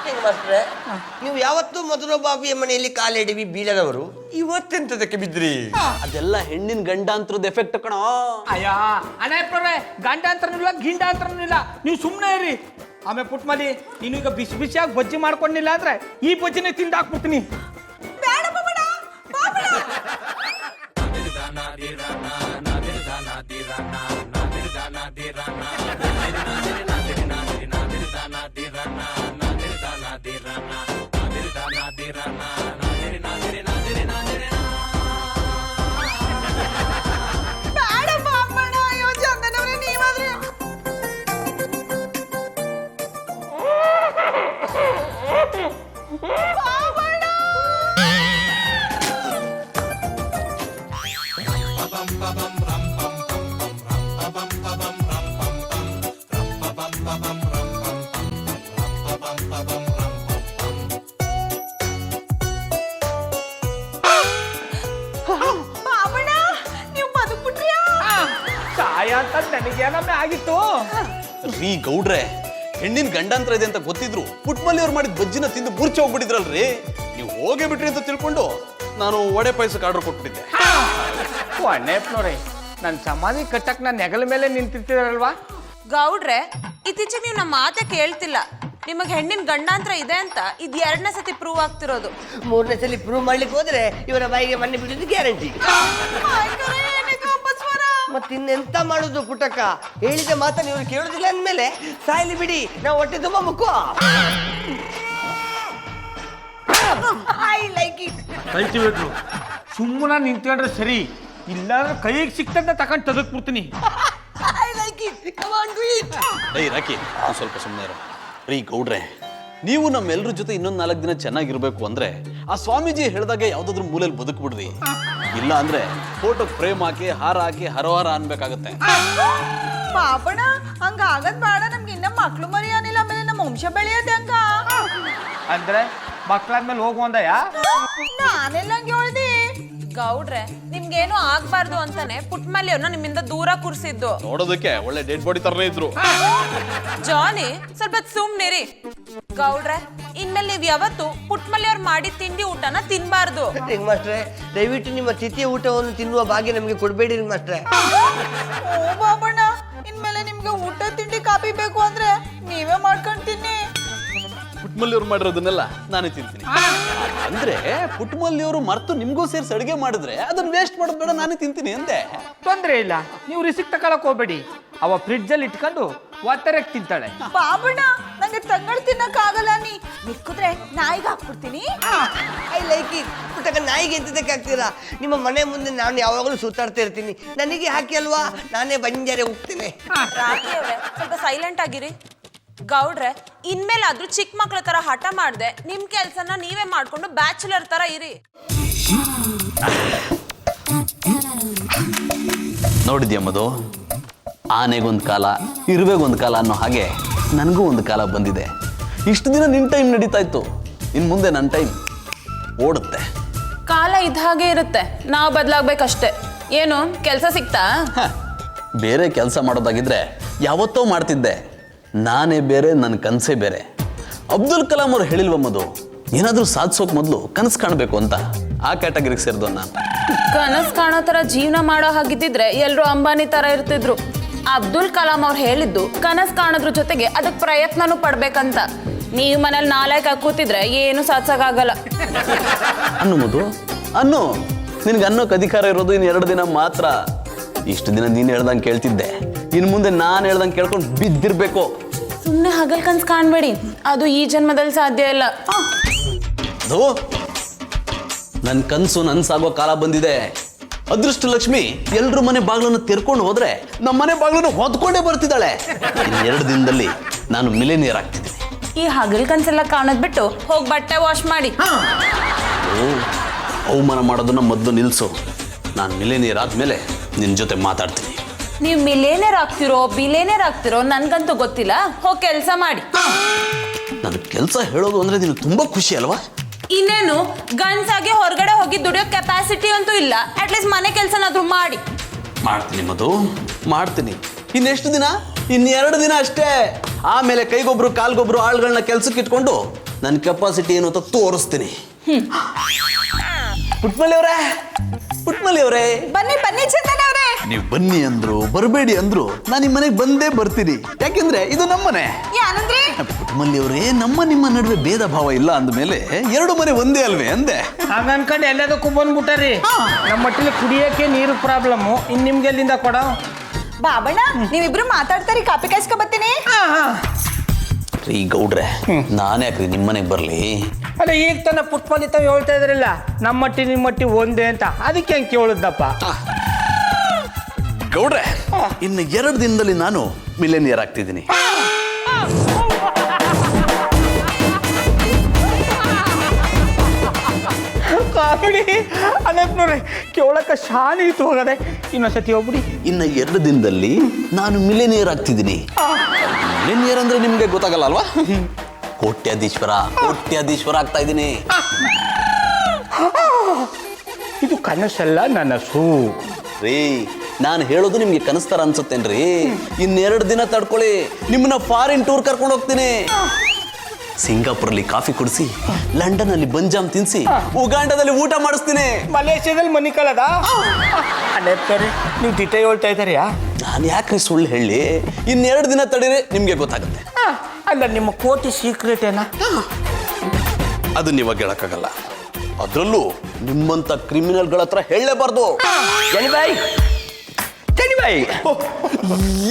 ರಿಂಗ್ ಮಾಸ್ಟ್ರೆ, ನೀವು ಯಾವತ್ತೂ ಮಧುರ ಬಾಬಿಯ ಮನೆಯಲ್ಲಿ ಕಾಲೆಡಿವಿ ಬೀಳದವರು, ಇವತ್ತೆಂತದಕ್ಕೆ ಬಿದ್ರಿ? ಅದೆಲ್ಲ ಹೆಣ್ಣಿನ ಗಂಡಾಂತರದ ಎಫೆಕ್ಟ್ ಕಣೋ. ಅಯ್ಯ ಅನಾಯಪ್ರವ್ರೆ, ಗಂಡಾಂತರನೂ ಇಲ್ಲ ಗಿಂಡಾಂತರನೂ ಇಲ್ಲ, ನೀವು ಸುಮ್ಮನೆ ಇರಿ. ಆಮೇಲೆ ಪುಟ್ಮದಿ ನೀನೀಗ ಬಿಸಿ ಬಿಸಿಯಾಗಿ ಬಜ್ಜಿ ಮಾಡ್ಕೊಂಡಿಲ್ಲ ಅಂದ್ರೆ ಈ ಬಜ್ಜಿನೇ ತಿಂದಾಕ್ಬಿಡ್ತೀನಿ. ಬೇಡ ಬಾಬಣ್ಣ, ಬಾಬಣ್ಣ. ಬೇಡ ಬಾಬಣ್ಣ, ಅಯ್ಯೋ ಚಂದನವ್ರೆ ನೀವಾದ್ರೆ. ಬಾಬಣ್ಣ, ಬಾಬಣ್ಣ, ನೀವು ಬದುಕ್ಬಿಟ್ರಿಯಾ? ಸಾಯ ಅಂತ ನನಗೇನಮ್ಮೆ ಆಗಿತ್ತು. ರೀ ಗೌಡ್ರೆ, ಹೆಣ್ಣಿನ ಗಂಡಾಂತರ ಇದೆ ಅಂತ ಗೊತ್ತಿದ್ರು ಪುಟ್ಮಲ್ಲಿ ಅವ್ರು ಮಾಡಿದ ಬಜ್ಜಿನ ತಿಂದು ಬುರ್ಚಿ ಹೋಗ್ಬಿಟ್ಟಿದ್ರಲ್ರಿ. ನೀವು ಹೋಗೇ ಬಿಟ್ರಿ ಅಂತ ತಿಳ್ಕೊಂಡು ನಾನು ವಡೆ ಪಾಯಸಕ್ಕೆ ಆರ್ಡರ್ ಕೊಟ್ಬಿಟ್ಟಿದ್ದೆ. ಅಣ್ಣಪ್ಪನವ್ರೆ, ನನ್ನ ಸಮಾಧಿ ಕಟ್ಟಕ್ ನಾನು ನೆಗಲ ಮೇಲೆ ನಿಂತಿರ್ತೀರಲ್ವಾ? ಗೌಡ್ರೆ, ಇತ್ತೀಚೆಗೆ ನೀವು ನಮ್ಮ ಮಾತೆ ಕೇಳ್ತಿಲ್ಲ. ನಿಮಗೆ ಹೆಣ್ಣಿನ ಗಂಡಾಂತರ ಇದೆ ಅಂತ ಇದು 2ನೇ ಸತಿ ಪ್ರೂವ್ ಆಗ್ತಿರೋದು. 3ನೇ ಸಲ ಪ್ರೂವ್ ಮಾಡ್ಲಿಕ್ಕೆ ಹೋದ್ರೆ ಇವರ ಬಾಯಿಗೆ ಮಣ್ಣು ಬಿಡುದು ಗ್ಯಾರಂಟಿ. ಮತ್ತಿನ್ನೆಂತ ಮಾಡುದು ಪುಟ್ಟಕ್ಕ? ಹೇಳಿದ ಮಾತನ್ನು ಇವರು ಕೇಳುದಿಲ್ಲ ಅಂದ್ಮೇಲೆ ಸಾಯ್ಲಿ ಬಿಡಿ, ನಾವು ಹೊಟ್ಟೆ ತುಂಬಾ ಮುಕ್ಕುವ. I like it. ಕಲ್ಟಿವೇಟ್ರು ಸುಮ್ಮನೆ ನಿಂತ್ಕೊಂಡ್ರೆ ಸರಿ, ಇಲ್ಲಾಂದ್ರೆ ಕೈಗೆ ಸಿಕ್ತಂತ ತಗೊಂಡು ತೆಗೆದ್ಬಿಡ್ತೀನಿ. I like it. Come on do it. ಏಯ್ ರಾಕಿ, ಒಂದು ಸ್ವಲ್ಪ ಸುಮ್ಮನೆ ಇರು. ರೀ ಗೌಡ್ರೆ, ನೀವು ನಮ್ಮೆಲ್ಲರ ಜೊತೆ ಇನ್ನೊಂದು 4 ದಿನ ಚೆನ್ನಾಗಿರ್ಬೇಕು ಅಂದ್ರೆ ಆ ಸ್ವಾಮೀಜಿ ಹೇಳ್ದಾಗೆ ಯಾವ್ದಾದ್ರು ಮೂಲೆಯಲ್ಲಿ ಬದುಕ್ಬಿಡ್ರಿ. ಇಲ್ಲ ಅಂದ್ರೆ ಫೋಟೋ ಫ್ರೇಮ್ ಹಾಕಿ ಹಾರ ಹಾಕಿ ಹರವಾರ ಅನ್ಬೇಕಾಗತ್ತೆ. ಪಾಪಣ ಹಂಗ ಆಗದ್ ಬೇಡ, ನಮ್ಗೆ ಇನ್ನ ಮಕ್ಳು ಮರಿ ಏನಿಲ್ಲ, ಆಮೇಲೆ ನಮ್ಮ ವಂಶ ಬೆಳೆಯೋದೆ ಹಂಗ. ಅಂದ್ರೆ ಮಕ್ಕಳಾದ್ಮೇಲೆ ಹೋಗುವಂದಯ್ಯ. ನಾನೆಲ್ಲ ಹೇಳ್ದಿ ಗೌಡ್ರೆ ನಿಮ್ಗೇನು ಆಗ್ಬಾರ್ದು ಅಂತಾನೆ ಪುಟ್ಮಲ್ಲಿಯವ್ರನ್ನ ನಿಮ್ಮಿಂದ ದೂರ ಕೂರ್ಸಿದ್ದು. ನೋಡೋದಕ್ಕೆ ಒಳ್ಳೆ ಡೆಡ್ ಬಾಡಿ ತರನೇ ಇದ್ರು. ಜಾನಿ ಸ್ವಲ್ಪ ಸುಮ್ನಿರಿ. ಗೌಡ್ರೆ ಇನ್ಮೇಲೆ ನೀವ್ ಯಾವತ್ತು ಪುಟ್ಮಲ್ಲಿಯವ್ರು ಮಾಡಿ ತಿಂಡಿ ಊಟನ ತಿನ್ಬಾರ್ದು. ರಿಂಗ್ ಮಾಸ್ಟ್ರೆ, ದಯವಿಟ್ಟು ನಿಮ್ಮ ತಿಥಿಯ ಊಟವನ್ನು ತಿನ್ನುವ ಭಾಗ್ಯ ನಮಗೆ ಕೊಡಬೇಡಿ ರಿಂಗ್ ಮಾಸ್ಟ್ರೆ. ಓ ಬಾಬಣ್ಣ, ಇನ್ಮೇಲೆ ನಿಮ್ಗೆ ಊಟ ತಿಂಡಿ ಕಾಪಿ ಬೇಕು ಅಂದ್ರೆ ನೀವೇ ಮಾಡ್ಕೊಂಡು ತಿನ್ನಿ. ಪುಟ್ಮಲ್ಲಿಯವ್ರು ಮಾಡಿರೋದನ್ನೆಲ್ಲ ನಾನೇ ತಿಂತೀನಿ. ಅಂದ್ರೆ ಪುಟ್ಮಲ್ಲಿಯವರು ಮರ್ತು ನಿಮ್ಗೂ ಸೇರಿಸಿ ಅಡುಗೆ ಮಾಡಿದ್ರೆ ಅದನ್ನ ವೇಸ್ಟ್ ಮಾಡೋದು ಬೇಡ, ನಾನೇ ತಿಂತೀನಿ ಅಂದೆ. ತೊಂದ್ರೆ ಇಲ್ಲ, ನೀವು ರಿಸಿಕ್ ತಗೊಳಕ್ ಹೋಗ್ಬೇಡಿ. ಅವ ಫ್ರಿಡ್ಜ್ ಅಲ್ಲಿ ಇಟ್ಕೊಂಡು ಒತ್ತರಕ್ಕೆ ತಿಂತಾಳೆ. ಬಾಬಣ್ಣ ನಂಗೆ ತಂಗಳು ತಿನ್ನಕ್ ಆಗಲ್ಲ, ನೀ ಮಿಕ್ಕುದ್ರೆ ನಾಯಿಗೆ ಹಾಕ್ಬಿಡ್ತೀನಿ. I like it. ಪುಟ್ಟಕ್ಕ ನಾಯಿಗೆ ಎಂತದಕ್ಕೆ ಹಾಕ್ತೀರಾ? ನಿಮ್ಮ ಮನೆ ಮುಂದೆ ನಾನು ಯಾವಾಗಲೂ ಸುತ್ತಾಡ್ತಾ ಇರ್ತೀನಿ, ನನಗೆ ಹಾಕಿ ಅಲ್ವಾ, ನಾನೇ ಬಂಜಾರೆ ಹೋಗ್ತೀನಿ. ರಾಖಿ ಅವ್ರೆ ಸ್ವಲ್ಪ ಸೈಲೆಂಟ್ ಆಗಿರಿ. ಗೌಡ್ರೆ ಇನ್ಮೇಲಾದ್ರೂ ಚಿಕ್ಕ ಮಕ್ಳ ತರ ಹಠ ಮಾಡ್ದೆ ನಿಮ್ ಕೆಲ್ಸನ ನೀವೇ ಮಾಡ್ಕೊಂಡು ಬ್ಯಾಚುಲರ್ ತರ ಇರಿ. ನೋಡಿದ್ಯಾ ಮಧು, ಆನೆಗೊಂದು ಕಾಲ ಇರುವೆಗೊಂದು ಕಾಲ ಅನ್ನೋ ಹಾಗೆ ನನಗೂ ಒಂದು ಕಾಲ ಬಂದಿದೆ. ಇಷ್ಟು ದಿನ ನಿನ್ನ ಟೈಮ್ ನಡೀತಾ ಇತ್ತು, ಇನ್ನು ಮುಂದೆ ನನ್ನ ಟೈಮ್ ಓಡುತ್ತೆ. ಕಾಲ ಇದ್ದ ಹಾಗೆ ಇರುತ್ತೆ, ನಾವು ಬದಲಾಗ್ಬೇಕಷ್ಟೇ. ಏನು ಕೆಲಸ ಸಿಕ್ತಾ? ಬೇರೆ ಕೆಲಸ ಮಾಡೋದಾಗಿದ್ರೆ ಯಾವತ್ತೋ ಮಾಡ್ತಿದ್ದೆ. ನಾನೇ ಬೇರೆ, ನನ್ನ ಕನಸೇ ಬೇರೆ. ಅಬ್ದುಲ್ ಕಲಾಂ ಅವ್ರು ಹೇಳಿಲ್ವ ಮಧು, ಏನಾದರೂ ಸಾಧಿಸೋಕೆ ಮೊದಲು ಕನಸು ಕಾಣಬೇಕು ಅಂತ. ಆ ಕ್ಯಾಟಗರಿಗೆ ಸೇರಿದ ನಾನು. ಕನಸು ಕಾಣೋ ತರ ಜೀವನ ಮಾಡೋ ಹಾಗಿದ್ದಿದ್ರೆ ಎಲ್ಲರೂ ಅಂಬಾನಿ ತರ ಇರ್ತಿದ್ರು. ಅಬ್ದುಲ್ ಕಲಾಂ ಅವ್ರು ಹೇಳಿದ್ದು ಕನಸು ಕಾಣೋದ್ರ ಜೊತೆಗೆ ಅದಕ್ಕೆ ಪ್ರಯತ್ನನೂ ಪಡ್ಬೇಕಂತ. ನೀವು ಮನೇಲಿ ನಾಲ್ಕು ಕೂತಿದ್ರೆ ಏನು ಸಾಧಿಸೋಕ್ಕಾಗಲ್ಲ. ಅನ್ನು ಮಧು, ಅನ್ನು. ನಿನಗೆ ಅನ್ನೋಕೆ ಅಧಿಕಾರ ಇರೋದು ಇನ್ನು 2 ದಿನ ಮಾತ್ರ. ಇಷ್ಟು ದಿನ ನೀನು ಹೇಳ್ದಂಗೆ ಕೇಳ್ತಿದ್ದೆ, ಇನ್ನು ಮುಂದೆ ನಾನು ಹೇಳ್ದಂಗೆ ಕೇಳ್ಕೊಂಡು ಬಿದ್ದಿರ್ಬೇಕು. ಸುಮ್ಮನೆ ಹಗಲ್ ಕನ್ಸು ಕಾಣಬೇಡಿ, ಅದು ಈ ಜನ್ಮದಲ್ಲಿ ಸಾಧ್ಯ ಇಲ್ಲ. ಅದು ನನ್ನ ಕನಸು ನನ್ಸಾಗೋ ಕಾಲ ಬಂದಿದೆ. ಅದೃಷ್ಟ ಲಕ್ಷ್ಮಿ ಎಲ್ರ ಮನೆ ಬಾಗಿಲನ್ನು ತೆರ್ಕೊಂಡು ಹೋದ್ರೆ ನಮ್ಮ ಮನೆ ಬಾಗಿಲನ್ನು ಹೊದ್ಕೊಂಡೇ ಬರ್ತಿದ್ದಾಳೆ. ಇನ್ನು 2 ದಿನದಲ್ಲಿ ನಾನು ಮಿಲೇನಿಯರ್ ಆಗ್ತಿದ್ದೀನಿ. ಈ ಹಗಲ್ ಕನ್ಸೆಲ್ಲ ಕಾಣೋದ್ ಬಿಟ್ಟು ಹೋಗಿ ಬಟ್ಟೆ ವಾಶ್ ಮಾಡಿ. ಅವಮಾನ ಮಾಡೋದನ್ನ ಮೊದಲು ನಿಲ್ಲಿಸು. ನಾನು ಮಿಲೇನಿಯರ್ ಆದ್ಮೇಲೆ ನಿನ್ನ ಜೊತೆ ಮಾತಾಡ್ತೀನಿ. ನೀವು ಮಿಲೇನಿಯರ್ ಆಗ್ತಿರೋ ಬಿಲೇನಿಯರ್ ಆಗ್ತಿರೋ ನನ್ಗಂತೂ ಗೊತ್ತಿಲ್ಲ. ಹೋಗಿ ಕೆಲಸ ಮಾಡಿ. ನನ್ನ ಕೆಲಸ ಹೇಳೋದು ಅಂದ್ರೆ ನೀನು ತುಂಬಾ ಖುಷಿ ಅಲ್ವಾ? ಇನ್ನೇನು ಗಂಡ್ಸಾಗಿ ಹೊರಗಡೆ ಹೋಗಿ ದುಡಿಯೋ ಕೆಪಾಸಿಟಿ ಅಂತೂ ಇಲ್ಲ. ಅಟ್ಲೀಸ್ಟ್ ಮನೆ ಕೆಲಸನಾದ್ರೂ ಮಾಡಿ. ಮಾಡ್ತೀನಿ ಮಧು, ಮಾಡ್ತೀನಿ. ಇನ್ನೆಷ್ಟು ದಿನ? ಇನ್ನು 2 ದಿನ ಅಷ್ಟೇ. ಆಮೇಲೆ ಕೈಗೊಬ್ರು ಕಾಲ್ಗೊಬ್ರು ಆಳುಗಳನ್ನ ಕೆಲ್ಸಕ್ಕೆ ಇಟ್ಕೊಂಡು ನನ್ನ ಕೆಪಾಸಿಟಿ ಏನು ಅಂತ ತೋರಿಸ್ತೀನಿ. ಪುಟ್ಮಲ್ಲಿ ಅವರೇ, ಬನ್ನಿ ಬನ್ನಿ ಚಂದನ ಅವರೇ. ನೀವು ಬನ್ನಿ ಅಂದ್ರು ಬರಬೇಡಿ ಅಂದ್ರು ನಾನು ನಿಮ್ಮ ಮನೆಗೆ ಬಂದೇ ಬರ್ತೀನಿ. ಯಾಕೆಂದ್ರೆ ಇದು ನಮ್ಮನೆ. ಏನಂದ್ರಿ? ಪುಟ್ಮಲ್ಲಿ ಅವರೇ, ನಿಮ್ಮ ನಡುವೆ ಭೇದ ಭಾವ ಇಲ್ಲ ಅಂದಮೇಲೆ 2 ಮನೆ ಒಂದೇ ಅಲ್ವೇ ಅಂದೆ. ಹಂಗ ಅನ್ಕೊಂಡು ಎಲ್ಲದಕ್ಕೂ ಬಂದ್ಬಿಟ್ಟಾರಿ. ನಮ್ಮ ಮಟ್ಟಿಗೆ ಕುಡಿಯಕ್ಕೆ ನೀರು ಪ್ರಾಬ್ಲಮ್ಮು, ಇನ್ನು ನಿಮ್ಗೆ ಎಲ್ಲಿಂದ ಕೊಡೋ? ಬಾಬಣ್ಣ ನೀವಿಬ್ರು ಮಾತಾಡ್ತಾರಿ, ಕಾಪಿ ಕಾಯ್ಸ್ಕೊ ಬರ್ತೀನಿ. ರೀ ಗೌಡ್ರೆ, ನಾನೇ ಯಾಕ್ರಿ ನಿಮ್ಮ ಮನೆಗೆ ಬರಲಿ? ಅಲ್ಲ, ಈಗ ತನ್ನ ಪುಟ್ಮಲ್ಲಿ ತಾವು ಹೇಳ್ತಾ ಇದ್ರಲ್ಲ ನಮ್ಮ ಮಟ್ಟಿ ನಿಮ್ಮ ಮಟ್ಟಿ ಒಂದೇ ಅಂತ, ಅದಕ್ಕೆ ಹೆಂಗೆ ಕೇಳುದಪ್ಪ? ಗೌಡ್ರೆ, ಇನ್ನು 2 ದಿನದಲ್ಲಿ ನಾನು ಮಿಲೇನಿಯರ್ ಆಗ್ತಿದ್ದೀನಿ. ಕಾಕಡಿ ಅದಕ್ಕೆ ನೋಡ್ರಿ, ಕೇಳಕ್ಕೆ ಶಾಲಿ ಇತ್ತು ಹೋಗದೆ. ಇನ್ನೊಂದ್ಸತಿ ಹೋಗ್ಬಿಡಿ. ಇನ್ನು 2 ದಿನದಲ್ಲಿ ನಾನು ಮಿಲೇನಿಯರ್ ಆಗ್ತಿದ್ದೀನಿ. ಮಿಲೇನಿಯರ್ ಅಂದ್ರೆ ನಿಮ್ಗೆ ಗೊತ್ತಾಗಲ್ಲ ಅಲ್ವಾ? ಕೋಟ್ಯಾಧೀಶ್ವರ ಆಗ್ತಾ ಇದ್ದೀನಿ. ಇದು ಕನಸಲ್ಲ, ನನಸು ರೀ. ನಾನು ಹೇಳೋದು ನಿಮ್ಗೆ ಕನಸ್ತಾರ ಅನ್ಸುತ್ತೇನ್ರಿ? ಇನ್ನು 2 ದಿನ ತಡ್ಕೊಳ್ಳಿ, ನಿಮ್ಮನ್ನ ಫಾರಿನ್ ಟೂರ್ ಕರ್ಕೊಂಡು ಹೋಗ್ತೀನಿ. ಸಿಂಗಾಪುರಲ್ಲಿ ಕಾಫಿ ಕುಡಿಸಿ, ಲಂಡನ್ ಅಲ್ಲಿ ಬಂಜಾಮ್ ತಿನ್ಸಿ, ಉಗಾಂಡದಲ್ಲಿ ಊಟ ಮಾಡಿಸ್ತೀನಿ. ಮಲೇಷ್ಯಾದಲ್ಲಿ ಮನಿ ಕಳದ ಅದೇ ನೀವು ದಿಟ ಹೇಳ್ತಾ ಇದ್ದಾರ್ಯಾ? ನಾನು ಯಾಕ್ರಿ ಸುಳ್ಳು ಹೇಳಿ? ಇನ್ನು 2 ದಿನ ತಡೀರಿ, ನಿಮ್ಗೆ ಗೊತ್ತಾಗುತ್ತೆ. ಅಲ್ಲ, ನಿಮ್ಮ ಕೋಟಿ ಸೀಕ್ರೆಟ್ ಏನ? ಅದನ್ನ ಇವಾಗ ಹೇಳಕ್ಕಾಗಲ್ಲ. ಅದರಲ್ಲೂ ನಿಮ್ಮಂತ ಕ್ರಿಮಿನಲ್ಗಳ ಹತ್ರ ಹೇಳಲೇಬಾರ್ದು.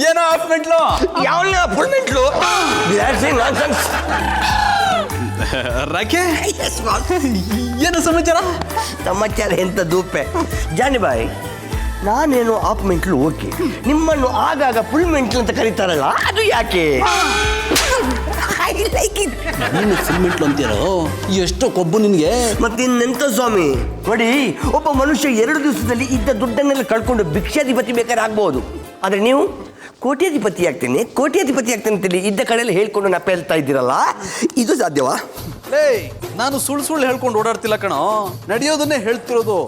ಏನೋ ಹಾಫ್ಮೆಂಟ್ಲು, ಯಾವ ಫುಲ್ ಮೆಂಟ್ಲು? ರಾಕೆ, ಏನು ಸಮಾಚಾರ? ಸಮಾಚಾರ ಎಂತ ದೂಪೆ ಜಾನಿಬಾಯಿ. ನಾನೇನು ಆಫ್ ಮೆಂಟ್ಲು ಓಕೆ, ನಿಮ್ಮನ್ನು ಆಗಾಗ ಫುಲ್ ಮೆಂಟ್ಲು ಅಂತ ಕರೀತಾರಲ್ಲ, ಅದು ಯಾಕೆ? ನೀನು ಸಿಮೆಂಟ್ಲು ಅಂತೀರೋ ಎಷ್ಟೋ ಕೊಬ್ಬು ನಿನಗೆ. ಮತ್ತಿನ್ನೆಂತ ಸ್ವಾಮಿ ನೋಡಿ, ಒಬ್ಬ ಮನುಷ್ಯ 2 ದಿವಸದಲ್ಲಿ ಇದ್ದ ದುಡ್ಡನ್ನೆಲ್ಲ ಕಳ್ಕೊಂಡು ಭಿಕ್ಷಾಧಿಪತಿ ಬೇಕಾದ್ರೆ ಆಗ್ಬಹುದು. ಆದ್ರೆ ನೀವು ಕೋಟ್ಯಾಧಿಪತಿ ಆಗ್ತೇನೆ ಅಂತೇಳಿ ಇದ್ದ ಕಡೆಯಲ್ಲಿ ಹೇಳ್ಕೊಂಡು ನಪ್ಪ ಹೇಳ್ತಾ ಇದ್ದೀರಲ್ಲ, ಇದು ಸಾಧ್ಯವಾ? ನಾನು ಸುಳ್ಳು ಹೇಳ್ಕೊಂಡು ಓಡಾಡ್ತಿಲ್ಲ ಕಣೋ, ನಡೆಯೋದನ್ನೇ ಹೇಳ್ತಿರೋದು.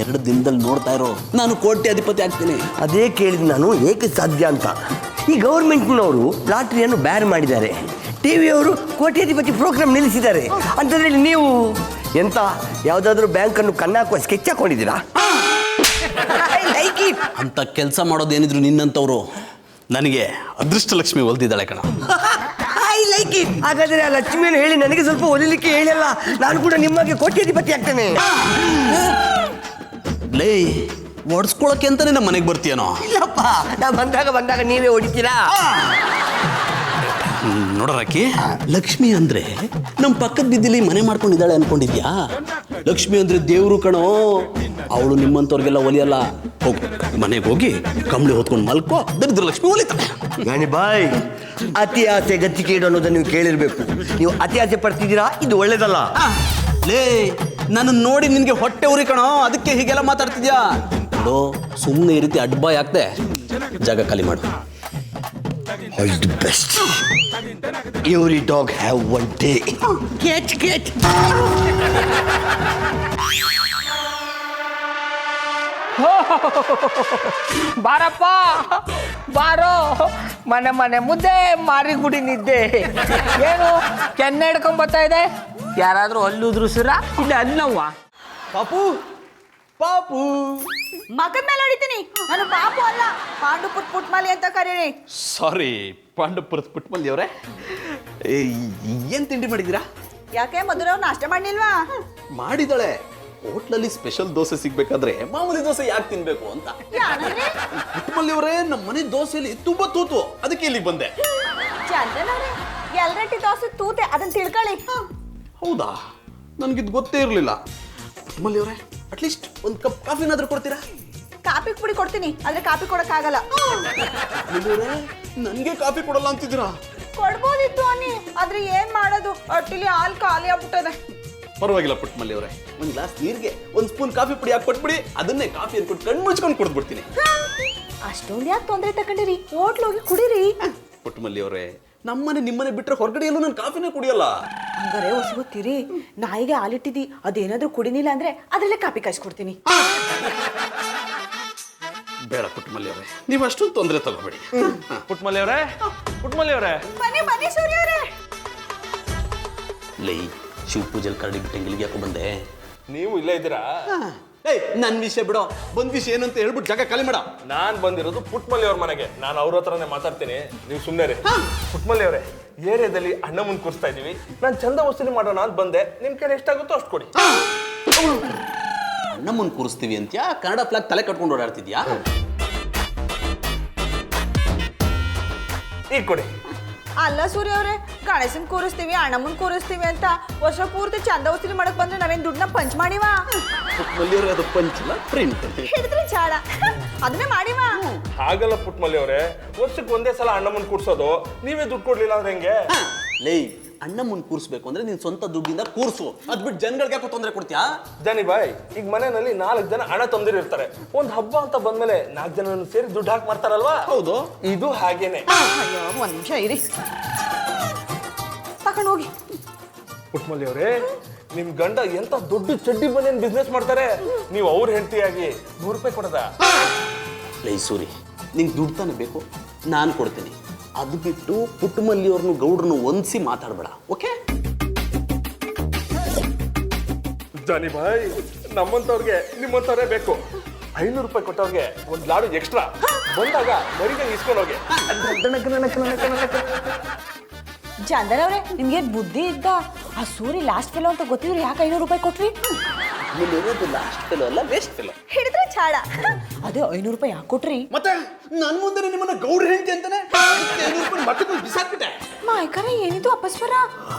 2 ದಿನದಲ್ಲಿ ನೋಡ್ತಾ ಇರೋ, ನಾನು ಕೋಟ್ಯಾಧಿಪತಿ ಆಗ್ತೀನಿ. ಅದೇ ಕೇಳಿದ್ ನಾನು, ಏಕೆ ಸಾಧ್ಯ ಅಂತ. ಈ ಗೌರ್ಮೆಂಟ್ನವರು ಲಾಟ್ರಿಯನ್ನು ಬ್ಯಾನ್ ಮಾಡಿದ್ದಾರೆ, ಟಿವಿಯವರು ಕೋಟ್ಯಾಧಿಪತಿ ಪ್ರೋಗ್ರಾಮ್ ನಿಲ್ಲಿಸಿದ್ದಾರೆ. ಅಂತಂದ್ರೆ ನೀವು ಎಂತ ಯಾವುದಾದ್ರೂ ಬ್ಯಾಂಕನ್ನು ಕಣ್ಣಾಕುವ ಸ್ಕೆಚ್ ಹಾಕೊಂಡಿದ್ದೀರಾ? ಅಂತ ಕೆಲಸ ಮಾಡೋದೇನಿದ್ರು ನಿನ್ನಂತವ್ರು. ನನಗೆ ಅದೃಷ್ಟ ಲಕ್ಷ್ಮಿ ಒಲ್ದಿದ್ದಾಳೆ ಕಣ. ಹಾಗಾದ್ರೆ ಆ ಲಕ್ಷ್ಮಿಯನ್ನು ಹೇಳಿ ನನಗೆ ಸ್ವಲ್ಪ ಒಲಿಲಿಕ್ಕೆ ಹೇಳಿಲ್ಲ, ನಾನು ಕೂಡ ನಿಮಗೆ ಕೋಟ್ಯಾಧಿಪತಿ ಆಗ್ತೇನೆ. ಲೇ, ಒಡ್ಸ್ಕೊಳಕ್ಕೆ ಅಂತಾನೆ ನಮ್ಮ ಮನೆಗೆ ಬರ್ತೀಯನೋ? ಇಲ್ಲಪ್ಪ, ನಾ ಬಂದಾಗ ನೀವೇ ಹೊಡಿತೀರಾ? ನೋಡೋರಕ್ಕಿ, ಲಕ್ಷ್ಮಿ ಅಂದ್ರೆ ನಮ್ಮ ಪಕ್ಕದ ಬಿದ್ದಿಲಿ ಮನೆ ಮಾಡ್ಕೊಂಡಿದ್ದಾಳೆ ಅನ್ಕೊಂಡಿದ್ಯಾ? ಲಕ್ಷ್ಮಿ ಅಂದ್ರೆ ದೇವ್ರು ಕಣೋ. ಅವಳು ನಿಮ್ಮಂತವ್ರಿಗೆಲ್ಲ ಒಲಿಯಲ್ಲ. ಹೋಗು, ಮನೆಗೆ ಹೋಗಿ ಕಂಬಳಿ ಹೊತ್ಕೊಂಡು ಮಲ್ಕೋ, ದರಿದ್ರ ಲಕ್ಷ್ಮಿ ಒಲಿತಾಳೆ. ಗಾನಿ ಬಾಯ್, ಅತಿ ಆಸೆ ಗತಿಕೇಡು ಅನ್ನೋದನ್ನ ನೀವು ಕೇಳಿರ್ಬೇಕು. ನೀವು ಅತಿ ಆಸೆ ಪಡ್ತಿದ್ದೀರಾ, ಇದು ಒಳ್ಳೇದಲ್ಲ. ಲೇ, ನನ್ನ ನೋಡಿ ನಿನ್ಗೆ ಹೊಟ್ಟೆ ಉರಿ ಕಣೋ, ಅದಕ್ಕೆ ಹೀಗೆಲ್ಲ ಮಾತಾಡ್ತಿದ್ಯಾ? ಸುಮ್ಮನೆ ಈ ರೀತಿ ಅಡ್ಬಾಯ್ ಆಗ್ತೆ, ಜಾಗ ಖಾಲಿ ಮಾಡು. All the best. Every dog have one day. Get. ಬಾರಪ್ಪ ಬಾರೋ, ಮನೆ ಮುದ್ದೆ ಮಾರಿ ಗುಡಿ ನಿದ್ದೆ. ಏನು ಕೆನ್ನೆ ಹಿಡ್ಕೊಂಡ್ ಬರ್ತಾ ಇದೆ? ಯಾರಾದ್ರೂ ಹಲ್ಲುದ್ರುಸಿರ? ಇಲ್ಲ ಅನ್ನವ್ವ. ಪಾಪು ಮಗದ ಮೇಲೆ ಹೊಡಿತೀನಿ. ನಾನು ಪಾಪು ಅಲ್ಲ, ಪಾಂಡು ಪುಟ್ಮಲಿ ಅಂತ ಕರೀರಿ. ಸಾರಿ ಪಾಂಡಪುರದ ಪುಟ್ಮಲ್ಲಿ ಅವರೇ, ಏನ್ ತಿಂಡಿ ಮಾಡಿದ್ದೀರಾ? ಯಾಕೆ ಮಧುರ ಅವ್ರು ನಾಷ್ಟ ಮಾಡ್ಲಿಲ್ವಾ? ಮಾಡಿದಾಳೆ. ಹೋಟ್ಲಲ್ಲಿ ಸ್ಪೆಷಲ್ ದೋಸೆ ಸಿಗ್ಬೇಕಾದ್ರೆ ಮಾಮೂಲಿ ದೋಸೆ ಯಾಕೆ ತಿನ್ಬೇಕು ಅಂತ. ಪುಟ್ಮಲ್ಲಿ ಅವರೇ, ನಮ್ಮ ಮನೆ ದೋಸೆಯಲ್ಲಿ ತುಂಬಾ ತೂತು, ಅದಕ್ಕೆ ಇಲ್ಲಿಗೆ ಬಂದೆ. ಚಂದನವ್ರೆ, ಎಲ್ರಟ್ಟಿ ದೋಸೆ ತೂತೆ, ಅದನ್ನ ತಿಳ್ಕೊಳ್ಳಿ. ಹೌದಾ, ನನ್ಗಿದ್ ಗೊತ್ತೇ ಇರಲಿಲ್ಲ. ಪುಟ್ಮಲ್ಲಿ ಅವರೇ, ಅಟ್ಲೀಸ್ಟ್ ಒಂದು ಕಪ್ ಕಾಫಿನಾದ್ರೂ ಕೊಡ್ತೀರಾ? ಕಾಫಿ ಪುಡಿ ಕೊಡ್ತೀನಿ, ಆದ್ರೆ ಕಾಫಿ ಕೊಡಕ್ಕಾಗಲ್ಲ. ನನ್ಗೆ ಕಾಫಿ ಕೊಡಲ್ಲ ಅಂತಿದ್ದೀರಾ? ಕೊಡ್ಬೋದಿತ್ತು ಅನ್ನಿ, ಆದ್ರೆ ಏನ್ ಮಾಡೋದು, ಒಟ್ಟಿಲಿ ಹಾಲು ಖಾಲಿ ಆಗ್ಬಿಟ್ಟದೆ. ಪರವಾಗಿಲ್ಲ ಪುಟ್ಮಲ್ಲಿ ಅವರೇ, ಒಂದು ಗ್ಲಾಸ್ ನೀರಿಗೆ ಒಂದು ಸ್ಪೂನ್ ಕಾಫಿ ಪುಡಿ ಹಾಕ್ಕೊಟ್ಬಿಡಿ, ಅದನ್ನೇ ಕಾಫಿ ಅನ್ಕೊಂಡು ಕಣ್ಣು ಮುಚ್ಕೊಂಡು ಕುಡಿದ್ಬಿಡ್ತೀನಿ. ಅಷ್ಟೊಂದು ಯಾಕೆ ತೊಂದರೆ ತಗೊಂಡಿರಿ? ಹೋಟ್ಲ್ ಹೋಗಿ ಕುಡೀರಿ. ಪುಟ್ಮಲ್ಲಿ ಅವರೇ, ನಮ್ಮನೆ ನಿಮ್ಮನೆ ಬಿಟ್ರೆ ಹೊರಗಡೆ ಎಲ್ಲೂ ನಾನು ಕಾಫಿನೇ ಕುಡಿಯಲ್ಲ. ಹಂಗಾರೆ ಹೊಸಗುತ್ತೀರಿ, ನಾಯಿಗೆ ಹಾಲಿಟ್ಟಿದ್ದಿ, ಅದೇನಾದ್ರೂ ಕುಡಿನಿಲ್ಲ ಅಂದ್ರೆ ಅದ್ರಲ್ಲೇ ಕಾಫಿ ಕಾಯಿಸ್ಕೊಡ್ತೀನಿ. ಬೇಡ ಪುಟ್ಮಲ್ಲಿ ಅವರೇ, ನೀವು ಅಷ್ಟೊಂದು ತೊಂದರೆ ತಗೋಬೇಡಿ. ಪುಟ್ಮಲ್ಲಿ ಅವರೇ ಬನ್ನಿ ಸೂರ್ಯ ಅವರೇ. ಲೈ, ಶಿವ ಪೂಜೆಲ್ ಕರಡಿ ಬಿಟ್ಟಂಗೆ ಇಲ್ಲಿಗೆ ಯಾಕೋ ಬಂದೆ? ನೀವು ಇಲ್ಲೇ ಇದ್ದೀರಾ? ನನ್ನ ವಿಷಯ ಬಿಡೋ, ಬಂದ್ ವಿಷಯ ಏನಂತ ಹೇಳ್ಬಿಟ್ಟು ಜಾಗ ಖಾಲಿ ಮಾಡ. ನಾನ್ ಬಂದಿರೋದು ಪುಟ್ಮಲ್ಲಿ ಅವ್ರ ಮನೆಗೆ, ನಾನು ಅವ್ರ ಹತ್ರನೇ ಮಾತಾಡ್ತೀನಿ, ನೀವು ಸುಮ್ಮನೆ ರೀ. ಪುಟ್ಮಲ್ಲಿ ಅವರೇ, ಏರಿಯಾದಲ್ಲಿ ಅಣ್ಣ ಮುಂದೆ ಕೂರಿಸ್ತಾ ಇದೀವಿ, ನಾನು ಚಂದ ವಸೂಲಿ ಮಾಡೋಣ ಅಂತ ಬಂದೆ. ನಿಮ್ ಕೈಲಿ ಎಷ್ಟಾಗುತ್ತೋ ಅಷ್ಟು ಕೊಡಿ. ಅಣ್ಣ ಮುಂದೆ ಕೂರಿಸ್ತೀವಿ ಅಂತ್ಯಾ? ಕನ್ನಡ ಫ್ಲಾಗ್ ತಲೆ ಕಟ್ಕೊಂಡು ಓಡಾಡ್ತಿದ್ಯಾ? ಈಗ ಕೊಡಿ. ಅಲ್ಲ ಸೂರ್ಯ ಅವರೇ, ಗಣೇಶನ್ ಕೂರಿಸ್ತೀವಿ, ಅಣ್ಣಮ್ಮನ್ ಕೂರಿಸ್ತೀವಿ ಅಂತ ವರ್ಷ ಪೂರ್ತಿ ಚಂದ ವಸೂಲಿ ಮಾಡಕ್ ಬಂದ್ರೆ ನಾವೇನ್ ದುಡ್ಡನ್ನ ಪಂಚ್ ಮಾಡಿವಾ? ಪುಟ್ಮಲ್ಲಿ ಅವರೇ, ಅದು ಪಂಚಲ್ಲ, ಪ್ರಿಂಟ್. ಹಿಡಿದ್ರೆ ಚಾಡ, ಅದನ್ನೇ ಮಾಡಿವಾ? ಹಾಗಲ್ಲ ಪುಟ್ಮಲ್ಲಿ ಅವರೇ, ವರ್ಷಕ್ಕೆ ಒಂದೇ ಸಲ ಅಣ್ಣ ಮುಂದೆ ಕೂರ್ಸೋದು, ನೀವೇ ದುಡ್ಡು ಕೊಡ್ಲಿಲ್ಲ ಅಂದ್ರೆ ಹೆಂಗೆ? ಲೈ, ಅಣ್ಣ ಮುಂದೆ ಕೂರಿಸ್ಬೇಕು ಅಂದ್ರೆ ನೀನ್ ಸ್ವಂತ ದುಡ್ಡಿಂದ ಕೂರ್ಸು, ಅದ್ ಬಿಟ್ಟು ಜನಗಳಿಗೆ ಯಾಕೋ ತೊಂದರೆ ಕೊಡ್ತೀಯಾ? ಜಾನಿ ಬಾಯ್, ಈಗ ಮನೆಯಲ್ಲಿ 4 ಜನ ಹಣ ತಂದಿರ್ತಾರೆ, ಒಂದ್ ಹಬ್ಬ ಅಂತ ಬಂದ್ಮೇಲೆ 4 ಜನ ಸೇರಿ ದುಡ್ಡು ಹಾಕಿ ಮಾಡ್ತಾರಲ್ವಾ? ಹೌದು, ಇದು ಹಾಗೇನೆ. ಅಯ್ಯೋ, ಒಂದ್ ನಿಮಿಷ ಇರಿ, ತಗೊಂಡು ಹೋಗಿ. ಪುಟ್ಮಲ್ಲಿ ಅವರೇ, ನಿಮ್ ಗಂಡ ಎಂತ ದೊಡ್ಡ ಚಡ್ಡಿ ಬಂದೇನ್ ಬಿಸ್ನೆಸ್ ಮಾಡ್ತಾರೆ, ನೀವು ಅವ್ರ ಹೆಂಡತಿಯಾಗಿ 100 ರೂಪಾಯಿ ಕೊಡದ? ಲೈ ಸೂರಿ, ನಿಂಗೆ ದುಡ್ಡು ತಾನೆ ಬೇಕು, ನಾನು ಕೊಡ್ತೀನಿ. ಅದು ಬಿಟ್ಟು ಪುಟ್ಟಮಲ್ಲಿ ಅವ್ರನ್ನು ಗೌಡ್ರನ್ನು ಹೊಂದಿಸಿ ಮಾತಾಡ್ಬೇಡ, ಓಕೆ? ಜಾನಿ ಬಾಯ್, ನಮ್ಮಂತವ್ರಿಗೆ ನಿಮ್ಮಂತವ್ರೇ ಬೇಕು. 500 ರೂಪಾಯಿ ಕೊಟ್ಟವ್ರಿಗೆ ಒಂದ್ ಲಾಡು ಎಕ್ಸ್ಟ್ರಾ, ಬಂದಾಗ ಮರಿಗೆ ಇಸ್ಕೊಂಡು ಹೋಗಿ. ಚಂದನ್ ಅವ್ರೆ, ನಿಮ್ಗೆ ಬುದ್ಧಿ ಇದ್ದ? ಆ ಸೂರಿ ಲಾಸ್ಟ್ ಫೆಲೋ ಅಂತ ಗೊತ್ತಿದ್ರು ಯಾಕೆ 500 ರೂಪಾಯಿ ಕೊಟ್ರಿ? ಲಾಸ್ಟ್ ಫೆಲೋ ಅಲ್ಲ, ವೇಸ್ಟ್ ಫೆಲೋ. ಹಿಡಿದ್ರೆ ಚಾಡ, ಅದೇ 500 ರೂಪಾಯಿ ಯಾಕೆ ಕೊಟ್ರಿ? ಮತ್ತೆ ನನ್ ಮುಂದೆ ನಿಮ್ಮನ್ನ ಗೌಡ್ರ ಹೆಂಡತಿ ಅಂತಾನೆ 500 ರೂಪಾಯಿ ಮಟ್ಟದಲ್ಲಿ ಬಿಸಾಕ್ಬಿಟ್ಟೆ. ಮಾಯ್ಕರ ಏನಿದು ಅಪಸ್ವರ?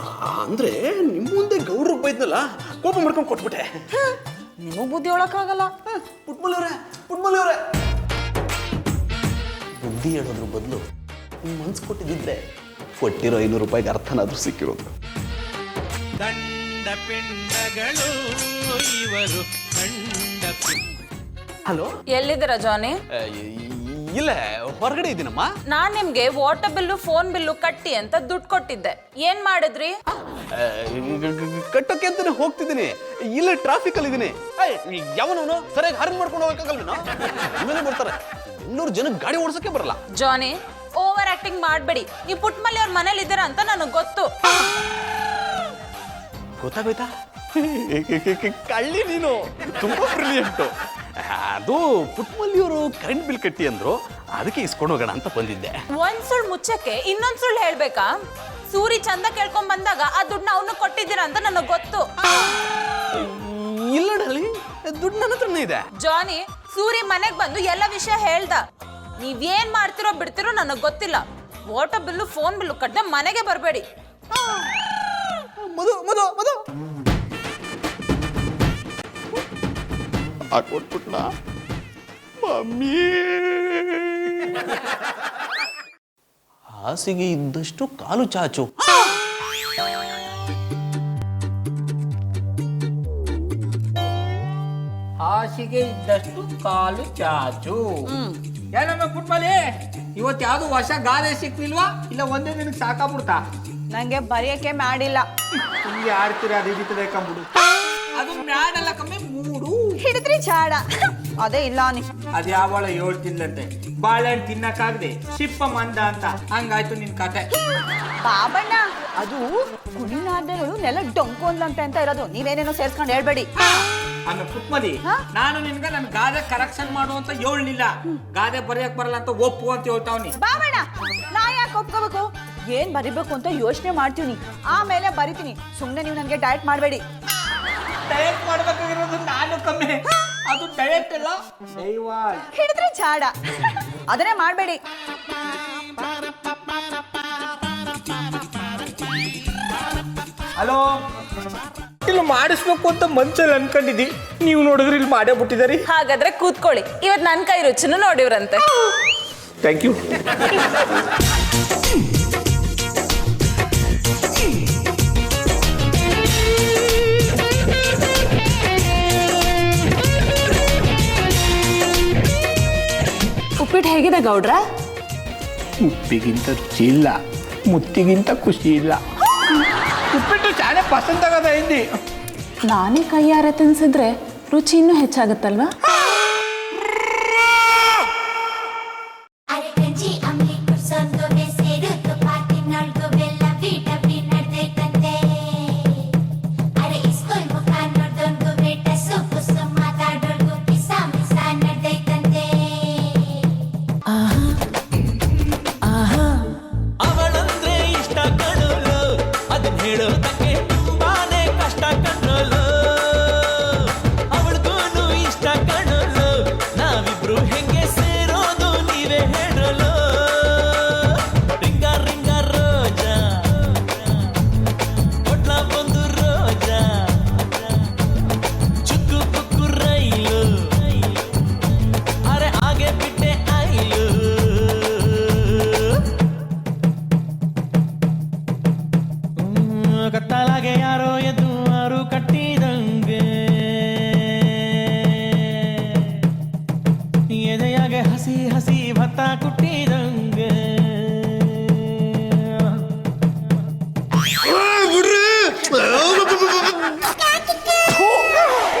ಅಂದ್ರೆ ನಿಮ್ ಮುಂದೆ ಗೌಡ್ರ ಬೈದ್ನಲ್ಲ, ಕೋಪ ಮಾಡ್ಕೊಂಡು ಕೊಟ್ಬಿಟ್ಟೆ. ನೀವು ಬುದ್ಧಿ ಹೇಳಕ್ಕಾಗಲ್ಲ. ಪುಟ್ಮಲ್ಲಿ ಅವರೇ, ಬುದ್ಧಿ ಹೇಳೋದ್ರ ಬದಲು ಮನ್ಸು ಕೊಟ್ಟಿದ್ದಿದ್ರೆ ಕೊಟ್ಟಿರೋ 500 ರೂಪಾಯಿಗೆ ಅರ್ಥನಾದ್ರೂ ಸಿಕ್ಕಿರೋದು. ಹಲೋ, ಎಲ್ಲಿದ್ದೀರಾ ಜಾನಿ? ಇಲ್ಲ ಹೊರಗಡೆ ಇದ್ದೀನಮ್ಮ. ನಾನ್ ನಿಮ್ಗೆ ವಾಟರ್ ಬಿಲ್ಲು ಫೋನ್ ಬಿಲ್ಲು ಕಟ್ಟಿ ಅಂತ ದುಡ್ಡು ಕೊಟ್ಟಿದ್ದೆ, ಏನ್ ಮಾಡಿದ್ರಿ? ಕಟ್ಟೋಕೆ ಅಂತಾನೆ ಹೋಗ್ತಿದ್ದೀನಿ, ಇಲ್ಲ ಟ್ರಾಫಿಕ್ ಅಲ್ಲಿ ಇದ್ದೀನಿ. ಯಾವನವನು ಸರಿಯಾಗಿ ಹರ್ನ್ ಮಾಡ್ಕೊಂಡು ಹೋಗಕ್ಕಾಗಲ್ಲ. ಆಮೇಲೆ ಬರ್ತಾರೆ, 200 ಜನಕ್ಕೆ ಗಾಡಿ ಓಡಿಸೋಕೆ ಬರಲ್ಲ. ಜಾನಿ, ಓವರ್ ಆಕ್ಟಿಂಗ್ ಮಾಡ್ಬೇಡಿ. ನೀವು ಪುಟ್ಮಲ್ಲಿ ಅವ್ರ ಮನೇಲಿ ಇದ್ದೀರಾ ಅಂತ ನನಗೆ ಗೊತ್ತು. ಗೊತ್ತಾಗೋಯ್ತಾ? ಕಳ್ಳಿ ನೀನು, ತುಂಬಾ ಬ್ರಿಲಿಯಂಟು. ಅದು ಪುಟ್ಮಲ್ಲಿಯವರು ಕರೆಂಟ್ ಬಿಲ್ ಕಟ್ಟಿ ಅಂದ್ರು, ಅದಕ್ಕೆ ಇಸ್ಕೊಂಡು ಹೋಗೋಣ ಅಂತ ಬಂದಿದ್ದೆ. ಒಂದ್ ಸುಳ್ಳು ಮುಚ್ಚಕ್ಕೆ ಇನ್ನೊಂದ್ ಸುಳ್ಳು ಹೇಳ್ಬೇಕಾ? ಸೂರಿ ಚಂದ ಕೇಳ್ಕೊಂಡ್ ಬಂದಾಗ ಆ ದುಡ್ಡನ್ನ ಅವನು ಕೊಟ್ಟಿದ್ದೀರಾ ಅಂತ ನನಗೆ ಗೊತ್ತು. ಇಲ್ಲ ಡಾರ್ಲಿಂಗ್, ದುಡ್ಡು ನನ್ನ ಹತ್ರನೇ ಇದೆ. ಜಾನಿ, ಸೂರಿ ಮನೆಗ್ ಬಂದು ಎಲ್ಲ ವಿಷಯ ಹೇಳ್ದ. ನೀವೇನ್ ಮಾಡ್ತಿರೋ ಬಿಡ್ತಿರೋ ನನಗೆ ಗೊತ್ತಿಲ್ಲ. ವಾಟರ್ ಬಿಲ್ಲು ಫೋನ್ ಬಿಲ್ಲು ಕಟ್ಟದೆ ಮನೆಗೆ ಬರಬೇಡಿ. ಮಧು ಮಧು ಮಧು ಹಾಕೊಟ್ಬಿಟ್ನ ಮಮ್ಮಿ. ಹಾಸಿಗೆ ಇದ್ದಷ್ಟು ಕಾಲು ಚಾಚು. ಹಾಸಿಗೆ ಇದ್ದಷ್ಟು ಕಾಲು ಚಾಚು. ಏನಮ್ಮ ಪುಟ್ಮಲಿ, ಇವತ್ತು ಯಾವ್ದು ಹೊಸ ಗಾದೆ ಸಿಕ್ಲಿಲ್ವಾ? ಇಲ್ಲ ಒಂದೇ ದಿನಕ್ಕೆ ಸಾಕಾಗ್ಬಿಡ್ತಾ? ನಂಗೆ ಬರೆಯಕ್ಕೆ ಮಾಡಿಲ್ಲ. ಹಿಂಗೆ ಆಡ್ತೀರ, ಅದು ಹಿಡಿತದೆ ಕಂಬಿಡು. ಅದು ಮ್ಯಾಡಲ್ಲ ಕಮ್ಮಿ, ಮೂಡು ಹಿಡಿದ್ರಿ ಚಾಡ. ಅದೇ ಇಲ್ಲ ನೀ. ಅದು ಯಾವಳ ಹೇಳ್ತಿದ್ಲಂತೆ, ಬಾಳೆಹಣ್ಣು ತಿನ್ನಕ್ಕಾಗದೆ ಸಿಪ್ಪ ಮಂದ ಅಂತ. ಹಂಗಾಯ್ತು ನಿನ್ ಕತೆ. ಬಾಬಣ್ಣ, ಅದು ಕುಣಿನಾದ್ಮೇಲೂ ನೆಲ ಡೊಂಕು ಅಂದ್ಲಂತೆ ಅಂತ ಇರೋದು. ನೀವೇನೇನೋ ಸೇರ್ಸ್ಕೊಂಡು ಹೇಳ್ಬೇಡಿ. ಆಮೇಲೆ ಪುಟ್ಮಲಿ, ನಾನು ನಿನ್ಗ ನನ್ ಗಾದೆ ಕರೆಕ್ಷನ್ ಮಾಡು ಅಂತ ಹೇಳಲಿಲ್ಲ. ಗಾದೆ ಬರೆಯಕ್ ಬರಲ್ಲ ಅಂತ ಒಪ್ಪು ಅಂತ ಹೇಳ್ತಾವ್ನಿ. ಬಾಬಣ್ಣ, ನಾ ಯಾಕೆ ಒಪ್ಕೋಬೇಕು? ಏನ್ ಬರಿಬೇಕು ಅಂತ ಯೋಚನೆ ಮಾಡ್ತೀವಿ, ಆಮೇಲೆ ಬರಿತೀನಿ. ಸುಮ್ನೆ ನೀವು ನನಗೆ ಡಯಟ್ ಮಾಡಬೇಡಿ. ಡಯಟ್ ಮಾಡ್ಬೇಕಾಗಿರೋದು ನಾನು ಕಮ್ಮಿ, ಅದು ಡಯಟ್ ಅಲ್ಲ, ದೈವಾಲ್. ಹಿಡಿದ್ರೆ ಚಾಡ, ಅದನ್ನೇ ಮಾಡಬೇಡಿ. ಹಲೋ, ಇಲ್ಲಿ ಮಾಡಿಸ್ಬೇಕು ಅಂತ ಮನ್ಸಲ್ಲಿ ಅನ್ಕೊಂಡಿದ್ದಿ, ನೀವು ನೋಡಿದ್ರೆ ಇಲ್ಲಿ ಮಾಡೇ ಬಿಟ್ಟಿದಾರಿ. ಹಾಗಾದ್ರೆ ಕೂತ್ಕೊಳ್ಳಿ, ಇವತ್ತು ನನ್ನ ಕೈ ರುಚಿನೂ ನೋಡಿವ್ರಂತೆ. Thank you. ಉಪ್ಪಿಟ್ಟು ಹೇಗಿದೆ ಗೌಡ್ರ? ಉಪ್ಪಿಗಿಂತ ರುಚಿ ಇಲ್ಲ, ಮುತ್ತಿಗಿಂತ ಖುಷಿ ಇಲ್ಲ. ಉಪ್ಪಿಟ್ಟು ಚಾನೆ ಪಸಂದ್ ಆಗದ ಹಿಂದಿ. ನಾನೇ ಕೈಯಾರೆ ತಿನ್ಸಿದ್ರೆ ರುಚಿ ಇನ್ನೂ ಹೆಚ್ಚಾಗುತ್ತಲ್ವಾ? ಅವಳಂದ್ರೆ ಇಷ್ಟ ಕಣೋಲು, ಅದನ್ನ ಹೇಳೋದಕ್ಕೆ ತುಂಬಾನೇ ಕಷ್ಟ ಕಣೋಲು. ಅವಳಿಗೂ ಇಷ್ಟ ಕಣೋಲು, ನಾವಿಬ್ರು ಹೆಂಗೆ ಸೇರೋದು ನೀವೇ ಹೇಳೋಲು. ರಿಂಗ ರಿಂಗ ರೋಜಾ, ಕೊಡ್ಲ ಬಂದು ರೋಜಾ, ಚುಕ್ಕು ಪುಕ್ಕು ರೈಲು, ಅರೆ ಹಾಗೆ ಬಿಟ್ಟೆ ಐಲು. ಕತ್ತಲಾಗೆ ಯಾರೋ ಎದ್ದು ಆರು ಕಟ್ಟಿದಂಗೆ, ಎದೆಯಾಗೆ ಹಸಿ ಹಸಿ ಭತ್ತ ಕುಟ್ಟಿದಂಗೆ.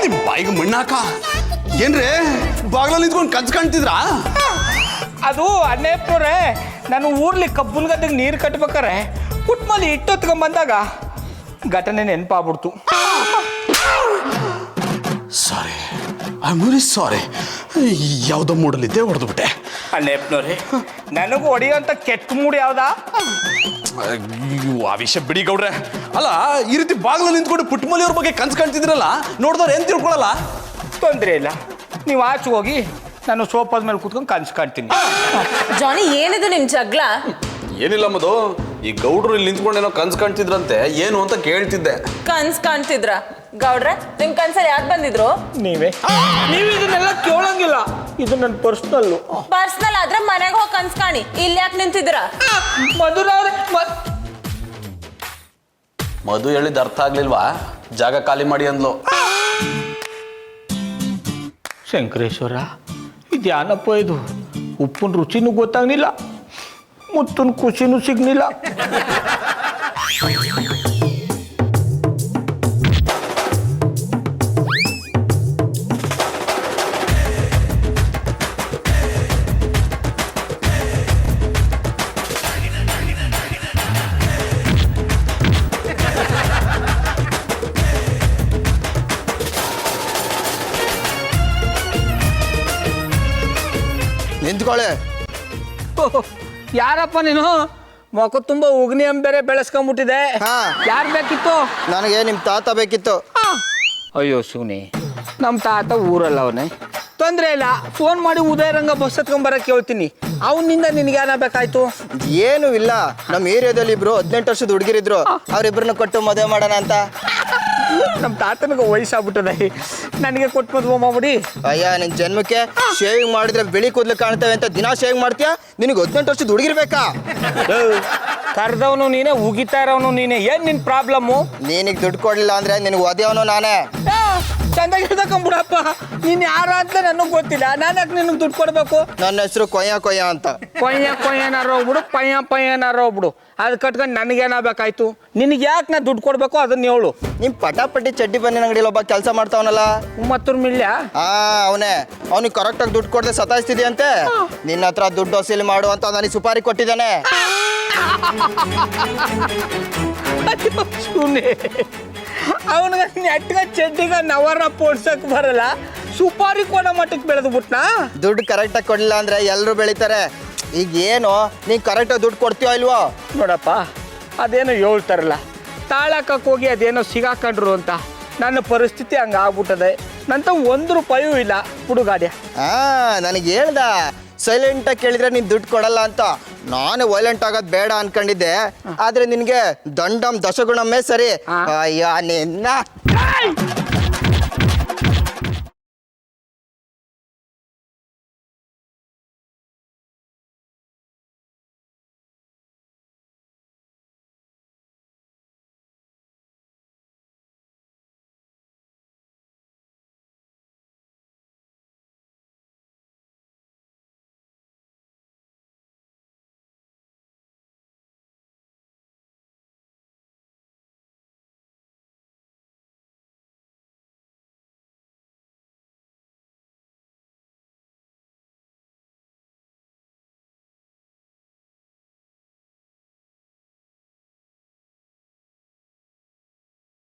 ನಿಮ್ ಬಾಯಿಗೆ ಮಣ್ಣಾಕ ಏನ್ರೇ ಬಾಗ್ಲಲ್ಲಿ ನಿಂತ್ಕೊಂಡು ಕನ್ಸ್ ಕಾಣ್ತಿದ್ರಾ? ಅದು ಅಣ್ಣಪ್ಪನವ್ರೆ, ನಾನು ಊರ್ಲಿ ಕಬ್ಬುನ ಗದ್ದೆಗೆ ನೀರು ಕಟ್ಬೇಕಾರೆ ಪುಟ್ಮಲಿ ಇಟ್ಟೊತ್ಕೊಂಡ್ ಬಂದಾಗ ಘಟನೆ ನೆನಪಾಗ್ಬಿಡ್ತು. ಸಾರಿ, ಐ ಆಮ್ ವೆರಿ ಸಾರಿ. ಯಾವುದೋ ಮೂಡಲಿದ್ದೆ ಹೊಡೆದ್ಬಿಟ್ಟೆ. ಅಣ್ಣಪ್ಪನವ್ರೆ, ನನಗೂ ಹೊಡೆಯೋಂಥ ಕೆಟ್ಟ ಮೂಡ್ ಯಾವ್ದಾ? ಆ ವಿಷಯ ಬಿಡಿ ಗೌಡ್ರೆ. ಅಲ್ಲ, ಈ ರೀತಿ ಬಾಗ್ಲಲ್ಲಿ ನಿಂತ್ಕೊಂಡು ಪುಟ್ಮಲಿಯವ್ರ ಬಗ್ಗೆ ಕನ್ಸ್ ಕಾಣ್ತಿದ್ರಲ್ಲ, ನೋಡಿದವ್ರು ಏನ್ ತಿಳ್ಕೊಳಲ್ಲ? ತೊಂದರೆ ಇಲ್ಲ, ನೀವು ಆಚೆ ಹೋಗಿ ನಾನು ಸೋಫಾದ ಮೇಲೆ ಕೂತ್ಕೊಂಡು ಕನ್ಸು ಕಾಣ್ತೀನಿ. ಜಾನಿ, ಏನಿದು ನಿಮ್ ಜಗಳ? ಏನಿಲ್ಲ ಮಧು, ಈ ಗೌಡ್ರು ಇಲ್ಲಿ ನಿಂತ್ಕೊಂಡೇನೋ ಕನ್ಸ್ ಕಾಣ್ತಿದ್ರಂತೆ, ಏನು ಅಂತ ಕೇಳ್ತಿದ್ದೆ. ಕನ್ಸ್ ಕಾಣ್ತಿದ್ರ? ಗೌಡ್ರೆ, ನಿಮ್ ಕನ್ಸಲ್ಲಿ ಯಾರು ಬಂದಿದ್ರು? ನೀವು ಇದನ್ನೆಲ್ಲ ಕೇಳಂಗಿಲ್ಲ, ಇದು ನನ್ನ ಪರ್ಸ್ನಲ್ಲು. ಪರ್ಸನಲ್ ಆದ್ರೆ ಮನೆಗೆ ಹೋಗಿ ಕನ್ಸ್ ಕಾಣಿ, ಇಲ್ಲಿ ಯಾಕೆ ನಿಂತಿದ್ದೀರಾ? ಮಧುರವ್ರೆ, ಮಧು ಹೇಳಿದ ಅರ್ಥ ಆಗ್ಲಿಲ್ವಾ? ಜಾಗ ಖಾಲಿ ಮಾಡಿ ಅಂದ್ಲು. ಶಂಕರೇಶ್ವರ, ಇದ್ಯಾನಪ್ಪ ಇದು? ಉಪ್ಪಿನ ರುಚಿನೂ ಗೊತ್ತಾಗ್ಲಿಲ್ಲ, ಮುತ್ತನ ಖುಷಿನೂ ಸಿಗ್ಲಿಲ್ಲ. ನಿಂತ್ಕೊಳ್ಳೆ. ಯಾರಪ್ಪ ನೀನು? ಮೊಕ ತುಂಬ ಉಗ್ನಿ ಬೇರೆ ಬೆಳೆಸ್ಕೊಂಬಿಟ್ಟಿದೆ. ಯಾರು ಬೇಕಿತ್ತು? ನನಗೆ ನಿಮ್ಮ ತಾತ ಬೇಕಿತ್ತು. ಅಯ್ಯೋ ಶಿವನಿ, ನಮ್ಮ ತಾತ ಊರಲ್ಲ ಅವನೇ. ತೊಂದರೆ ಇಲ್ಲ, ಫೋನ್ ಮಾಡಿ ಉದಯರಂಗ ಬಸ್ ಹತ್ಕೊಂಬರಕ್ಕೆ ಹೇಳ್ತೀನಿ. ಅವನಿಂದ ನಿನಗೆ ಏನಾಗಬೇಕಾಯ್ತು? ಏನು ಇಲ್ಲ, ನಮ್ಮ ಏರಿಯಾದಲ್ಲಿ ಇಬ್ರು 18 ವರ್ಷದ ಹುಡುಗಿರಿದ್ರು, ಅವ್ರಿಬ್ರನ್ನ ಕೊಟ್ಟು ಮದುವೆ ಮಾಡೋಣ ಅಂತ. ನಮ್ಮ ತಾತನಿಗೆ ವಯಸ್ಸಾಗ್ಬಿಟ್ಟದೆ, ನನಗೆ ಕೊಟ್ಟು ಮದುವೆ ಮಾಡ್ಬಿಡಿ. ಅಯ್ಯ, ನಿನ್ ಜನ್ಮಕ್ಕೆ ಶೇವಿಂಗ್ ಮಾಡಿದ್ರೆ ಬಿಳಿ ಕೂದಲು ಕಾಣ್ತೇವೆ ಅಂತ ದಿನಾ ಶೇವಿಂಗ್ ಮಾಡ್ತೀಯಾ? ನಿನಗೆ 18 ವರ್ಷದ ಹುಡುಗಿರ್ಬೇಕಾ? ಕರೆದವನು ನೀನೇ, ಉಗಿತಾ ಇರೋನು ನೀನೇ. ಏನ್ ನಿನ್ ಪ್ರಾಬ್ಲಮ್ಮು? ನೀನಿಗೆ ದುಡ್ಡು ಕೊಡ್ಲಿಲ್ಲ ಅಂದ್ರೆ ನಿನಗೆ ಒದೆಯವನು ನಾನೇ. ಚಂದಾಗಿ ಹೇಳ್ದಕೊಂಬಿಡಪ್ಪ. ನೀನ್ ಯಾರ ಅಂತ ನನಗೆ ಗೊತ್ತಿಲ್ಲ, ನಾನು ಯಾಕೆ ನಿನಗೆ ದುಡ್ಡು ಕೊಡ್ಬೇಕು? ನನ್ನ ಹೆಸರು ಕೊಯ್ಯ ಕೊಯ್ಯ ಅಂತ. ಕೊಯ್ಯನಾರು ಹೋಗ್ಬಿಡು, ಪಯ್ಯನಾರು ಹೋಗ್ಬಿಡು. ಅದು ಕಟ್ಕೊಂಡು ನನಗೇನಾಗಬೇಕಾಯ್ತು? ನಿನಗೆ ಯಾಕೆ ನಾ ದುಡ್ಡು ಕೊಡ್ಬೇಕು ಅದನ್ನ ಹೇಳು. ನಿಮ್ ಪಟಾಪಟ್ಟಿ ಚಡ್ಡಿ ಬನ್ನಿ ಅಂಗಡಿಯಲ್ಲಿ ಒಬ್ಬ ಕೆಲಸ ಮಾಡ್ತಾವನಲ್ಲ, ಮತ್ತೂರು ಮಿಲ್ಯ. ಅವನೇ. ಅವ್ನಿಗೆ ಕರೆಕ್ಟಾಗಿ ದುಡ್ಡು ಕೊಡದೆ ಸತಾಯಿಸ್ತಿದ್ಯಂತೆ. ನಿನ್ನ ಹತ್ರ ದುಡ್ಡು ವಸೂಲಿ ಮಾಡು ಅಂತ ನನಗೆ ಸುಪಾರಿ ಕೊಟ್ಟಿದ್ದಾನೆ. ಅವನಿಗೆ ನೆಟ್ಗ ಚಡ್ಡಿಗ ನವರ ಪೋಡ್ಸಕ್ ಬರಲ್ಲ, ಸುಪಾರಿ ಕೊಡೋ ಮಟ್ಟಕ್ಕೆ ಬೆಳೆದು ಬಿಟ್ನಾ? ದುಡ್ಡು ಕರೆಕ್ಟಾಗಿ ಕೊಡಲಿಲ್ಲ ಅಂದ್ರೆ ಎಲ್ಲರೂ ಬೆಳಿತಾರೆ. ಈಗ ಏನು, ನೀನು ಕರೆಕ್ಟಾಗಿ ದುಡ್ಡು ಕೊಡ್ತೀಯೋ ಇಲ್ವೋ? ನೋಡಪ್ಪ, ಅದೇನೋ ಹೇಳ್ತಾರಲ್ಲ, ತಾಳಕಕ್ಕೆ ಹೋಗಿ ಅದೇನೋ ಸಿಗಾಕೊಂಡ್ರು ಅಂತ. ನನ್ನ ಪರಿಸ್ಥಿತಿ ಹಂಗೆ ಆಗ್ಬಿಟ್ಟದೆ. ನಂತ 1 ರೂಪಾಯೂ ಇಲ್ಲ ಹುಡುಗಾಡ್ಯ. ನನಗೆ ಹೇಳ್ದ ಸೈಲೆಂಟಾಗಿ ಕೇಳಿದ್ರೆ ನೀನು ದುಡ್ಡು ಕೊಡಲ್ಲ ಅಂತ. ನಾನು ವೈಲೆಂಟ್ ಆಗೋದು ಬೇಡ ಅನ್ಕೊಂಡಿದ್ದೆ, ಆದ್ರೆ ನಿನಗೆ ದಂಡಂ ದಶಗುಣಮ್ಮೇ ಸರಿ. ಅಯ್ಯ ನಿನ್ನ